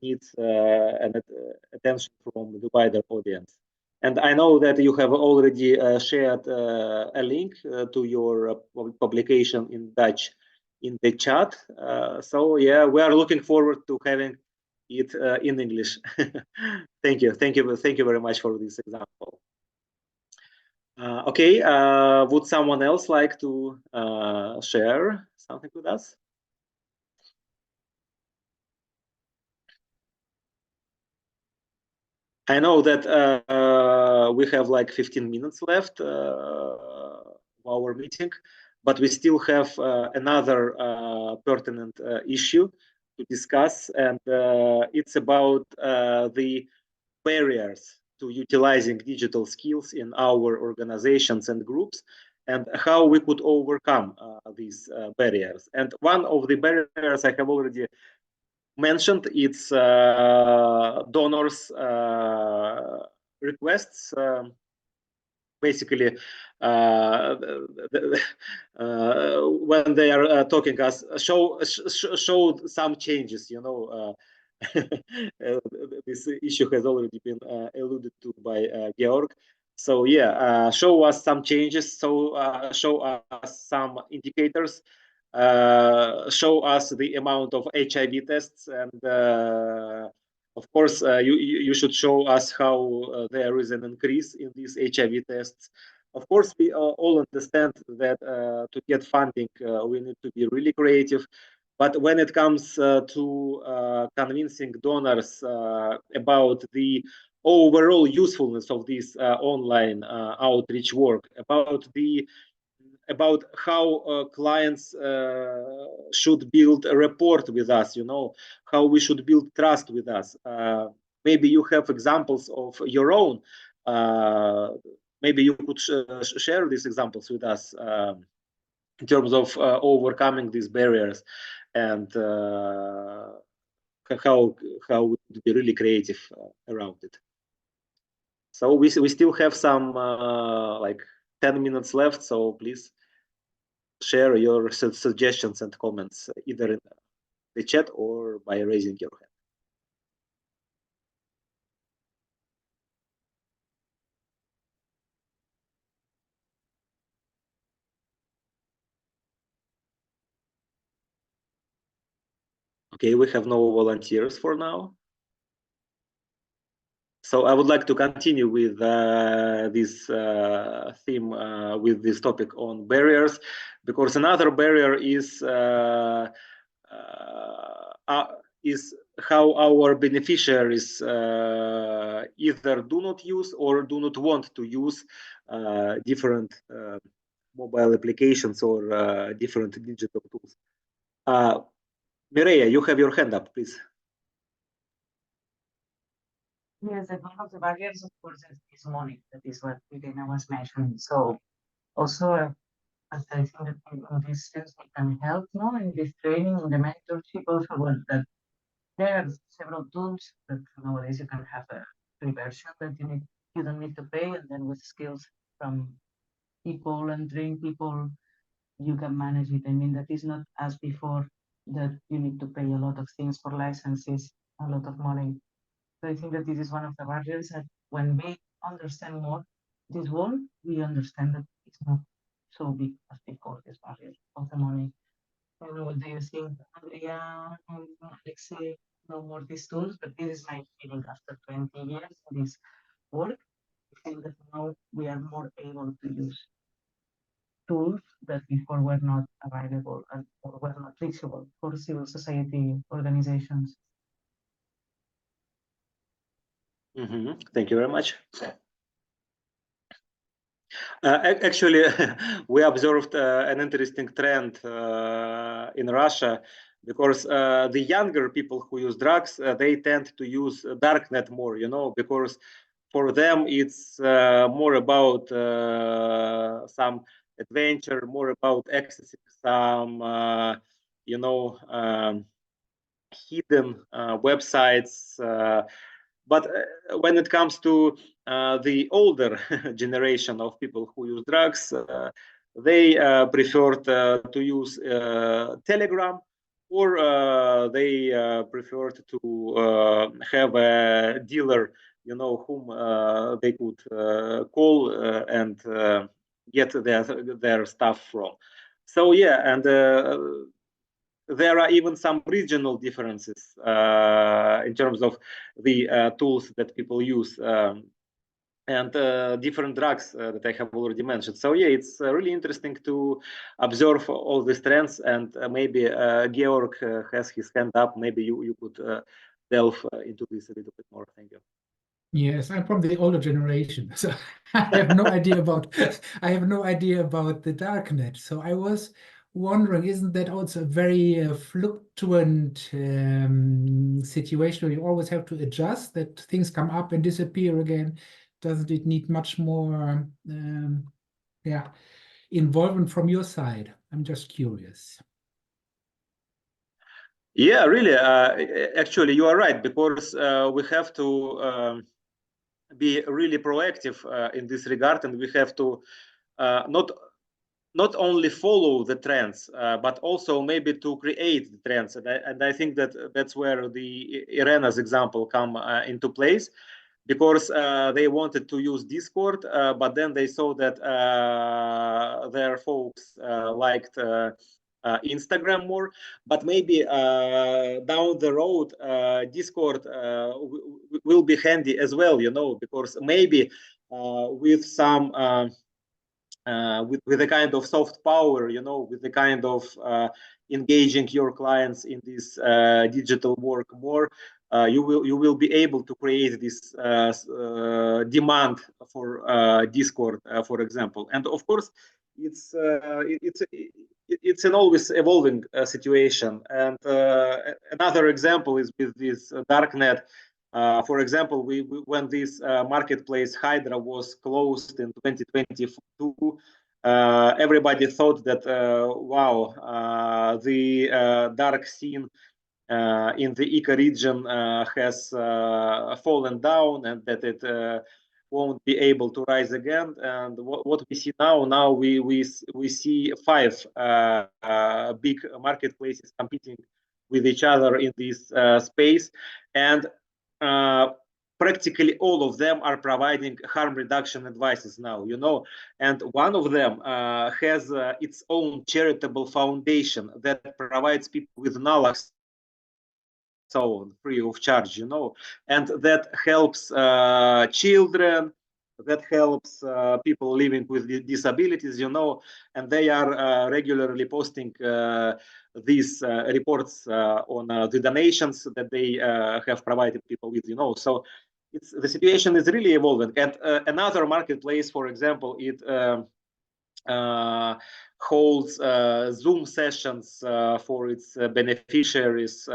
needs an attention from the wider audience. And I know that you have already shared a link to your publication in Dutch in the chat. So yeah, we are looking forward to having it in English. Thank you very much for this example. Okay, would someone else like to share something with us? I know that we have like 15 minutes left of our meeting, but we still have another pertinent issue to discuss, and it's about the barriers to utilizing digital skills in our organizations and groups, and how we could overcome these barriers. And one of the barriers I have already mentioned, it's donors' requests. Basically, when they are talking us, showed some changes, you know. This issue has already been alluded to by Georg. So yeah, show us some changes. So show us some indicators. Show us the amount of HIV tests and Of course, you should show us how there is an increase in these HIV tests. Of course, we all understand that to get funding, we need to be really creative. But when it comes to convincing donors about the overall usefulness of this online outreach work, about how clients should build a rapport with us, how we should build trust with us. Maybe you have examples of your own. Maybe you could share these examples with us in terms of overcoming these barriers and how we could be really creative around it. So we still have some like 10 minutes left, so please share your suggestions and comments either in the chat or by raising your hand. Okay, we have no volunteers for now. So I would like to continue with this theme, with this topic on barriers, because another barrier is how our beneficiaries either do not use or do not want to use different mobile applications or different digital tools. Mireia, you have your hand up, please. Yes, and one of the barriers, of course, is money. That is what Irena was mentioning. So also, as I think that in this sense we can help, in this training, in the mentorship also, that there are several tools that nowadays you can have a free version that you don't need to pay, and then with skills from people and trained people, you can manage it. I mean, that is not as before that you need to pay a lot of things for licenses, a lot of money. So I think that this is one of the barriers that when we understand more this world, we understand that it's not so big as before, this barrier of the money. I don't know what do you think, Andrea and Alexei, know more these tools, but this is my feeling after 20 years in this work. I think that now we are more able to use tools that before were not available and or were not reachable for civil society organizations. Thank you very much. Actually, we observed an interesting trend in Russia because the younger people who use drugs, they tend to use darknet more, because for them it's more about some adventure, more about accessing some, hidden websites. But when it comes to the older generation of people who use drugs, they prefer to use Telegram, or they prefer to have a dealer, whom they could call and get their stuff from. So yeah, and there are even some regional differences in terms of the tools that people use and different drugs that I have already mentioned. So yeah, it's really interesting to observe all these trends, and maybe Georg has his hand up. Maybe you could delve into this a little bit more. Thank you. Yes, I'm from the older generation, so I have no idea about the darknet. So I was wondering, isn't that also a very fluctuant situation where you always have to adjust, that things come up and disappear again? Doesn't it need much more involvement from your side? I'm just curious. Yeah, really. Actually, you are right, because we have to be really proactive in this regard, and we have to not only follow the trends, but also maybe to create the trends. And I think that that's where the Irena's example come into place, because they wanted to use Discord, but then they saw that their folks liked Instagram more, but maybe down the road Discord will be handy as well, you know, because maybe with some with a kind of soft power, you know, with the kind of engaging your clients in this digital work more, you will be able to create this demand for Discord, for example. And of course, it's an always evolving situation. And another example is with this darknet. For example, when this marketplace HaDEA was closed in 2022, everybody thought that wow, the dark scene in the eco region has fallen down, and that it won't be able to rise again. And what we see now we see 5 big marketplaces competing with each other in this space, and practically all of them are providing harm reduction advices now, you know, and one of them has its own charitable foundation that provides people with naloxone free of charge, you know, and that helps children, that helps people living with disabilities, you know, and they are regularly posting these reports on the donations that they have provided people with, you know. So the situation is really evolving. And another marketplace, for example, it holds Zoom sessions for its beneficiaries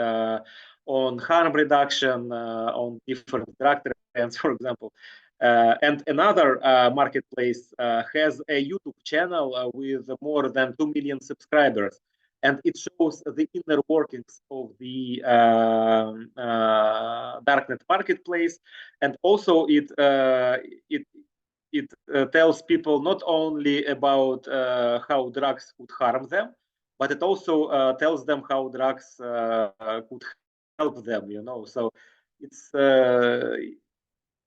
on harm reduction, on different drug trends, for example. And another marketplace has a YouTube channel with more than 2 million subscribers, and it shows the inner workings of the darknet marketplace, and also it tells people not only about how drugs could harm them, but it also tells them how drugs could help them, you know. So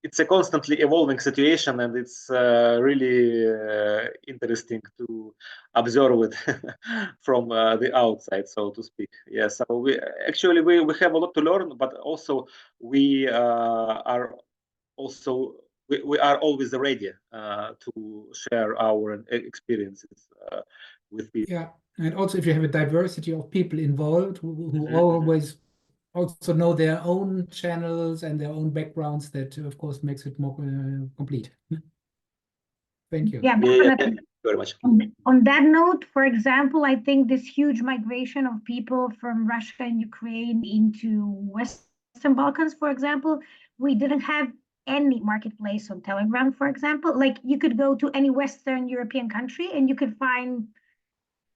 it's a constantly evolving situation, and it's really interesting to observe it from the outside, so to speak. Yeah, so we have a lot to learn, but also we are always ready to share our experiences with people. Yeah, and also if you have a diversity of people involved who always also know their own channels and their own backgrounds, that of course makes it more complete. Thank you. Yeah, Yeah, definitely. thank you very much. On that note, for example, I think this huge migration of people from Russia and Ukraine into Western Balkans, for example, we didn't have any marketplace on Telegram, for example. Like you could go to any Western European country and you could find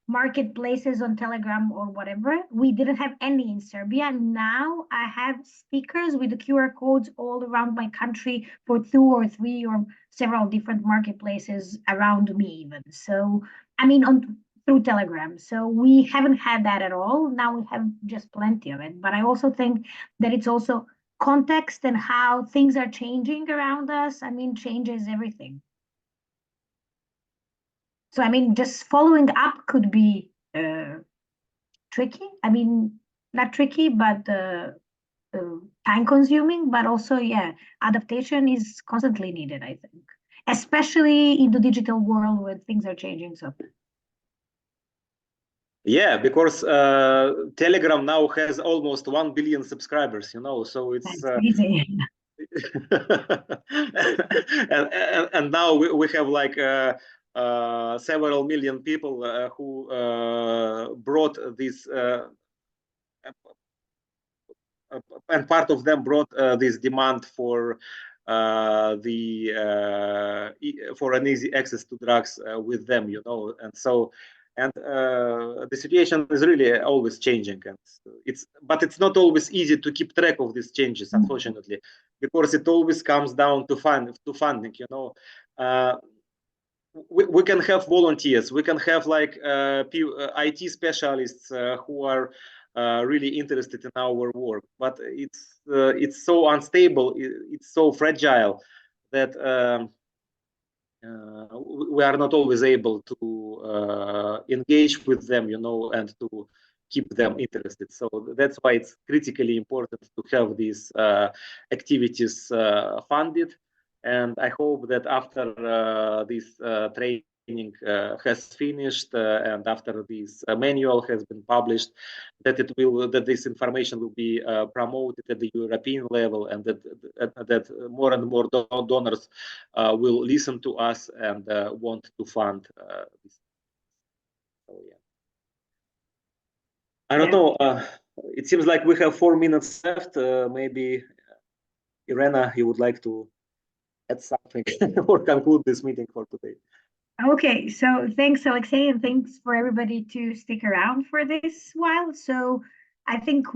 marketplaces on Telegram or whatever. We didn't have any in Serbia. Now I have speakers with the QR codes all around my country for 2 or 3 or several different marketplaces around me even. So, I mean, through Telegram. So we haven't had that at all. Now we have just plenty of it. But I also think that it's also context and how things are changing around us. I mean, changes everything. So, I mean, just following up could be tricky. I mean, not tricky, but time consuming, but also, yeah, adaptation is constantly needed, I think, especially in the digital world where things are changing so. Yeah, because Telegram now has almost 1 billion subscribers, you know, so it's crazy. and now we have like several million people who brought this, and part of them brought this demand for for an easy access to drugs with them, you know, and so. And the situation is really always changing, and but it's not always easy to keep track of these changes, unfortunately, because it always comes down to funding. You know, we can have volunteers, we can have like IT specialists who are really interested in our work, but it's so unstable, it's so fragile that we are not always able to engage with them, and to keep them interested. So that's why it's critically important to have these activities funded. And I hope that after this training has finished and after this manual has been published, that this information will be promoted at the European level, and that more and more donors will listen to us and want to fund this. So, yeah. I don't know. It seems like we have 4 minutes left. Maybe Irena, you would like to add something or conclude this meeting for today. Okay, so thanks, Alexei, and thanks for everybody to stick around for this while. So I think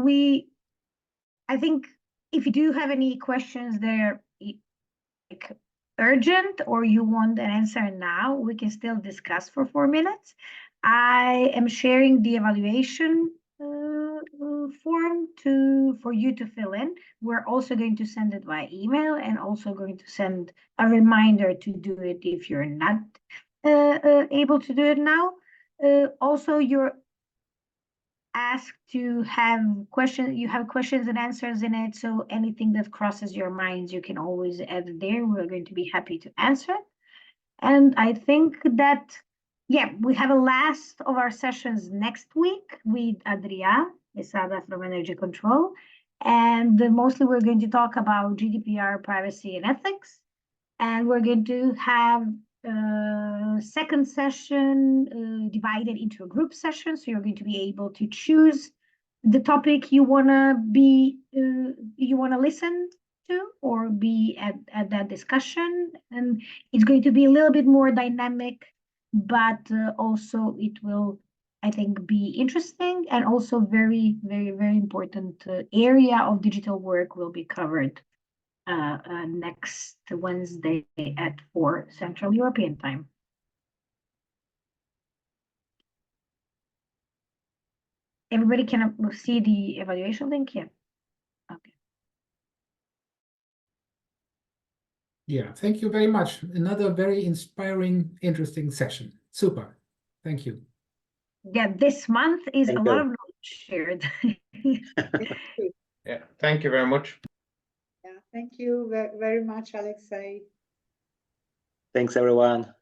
if you do have any questions there, like urgent, or you want an answer now, we can still discuss for 4 minutes. I am sharing the evaluation form for you to fill in. We're also going to send it via email, and also going to send a reminder to do it if you're not able to do it now. Also, you're asked to have questions. You have questions and answers in it, so anything that crosses your minds, you can always add it there. We're going to be happy to answer. And I think that, yeah, we have a last of our sessions next week with Adria Esada from Energy Control. And mostly we're going to talk about GDPR, privacy, and ethics. And we're going to have second session divided into a group session. So you're going to be able to choose the topic you want to listen to or be at that discussion. And it's going to be a little bit more dynamic, but also it will, I think, be interesting, and also very, very, very important area of digital work will be covered next Wednesday at 4 Central European Time. Everybody can see the evaluation link? Yeah. Okay. Yeah, thank you very much. Another very inspiring, interesting session. Super. Thank you. Yeah, this month is a lot of knowledge shared. Yeah, thank you very much. Yeah, thank you very much, Alexei. Thanks, everyone.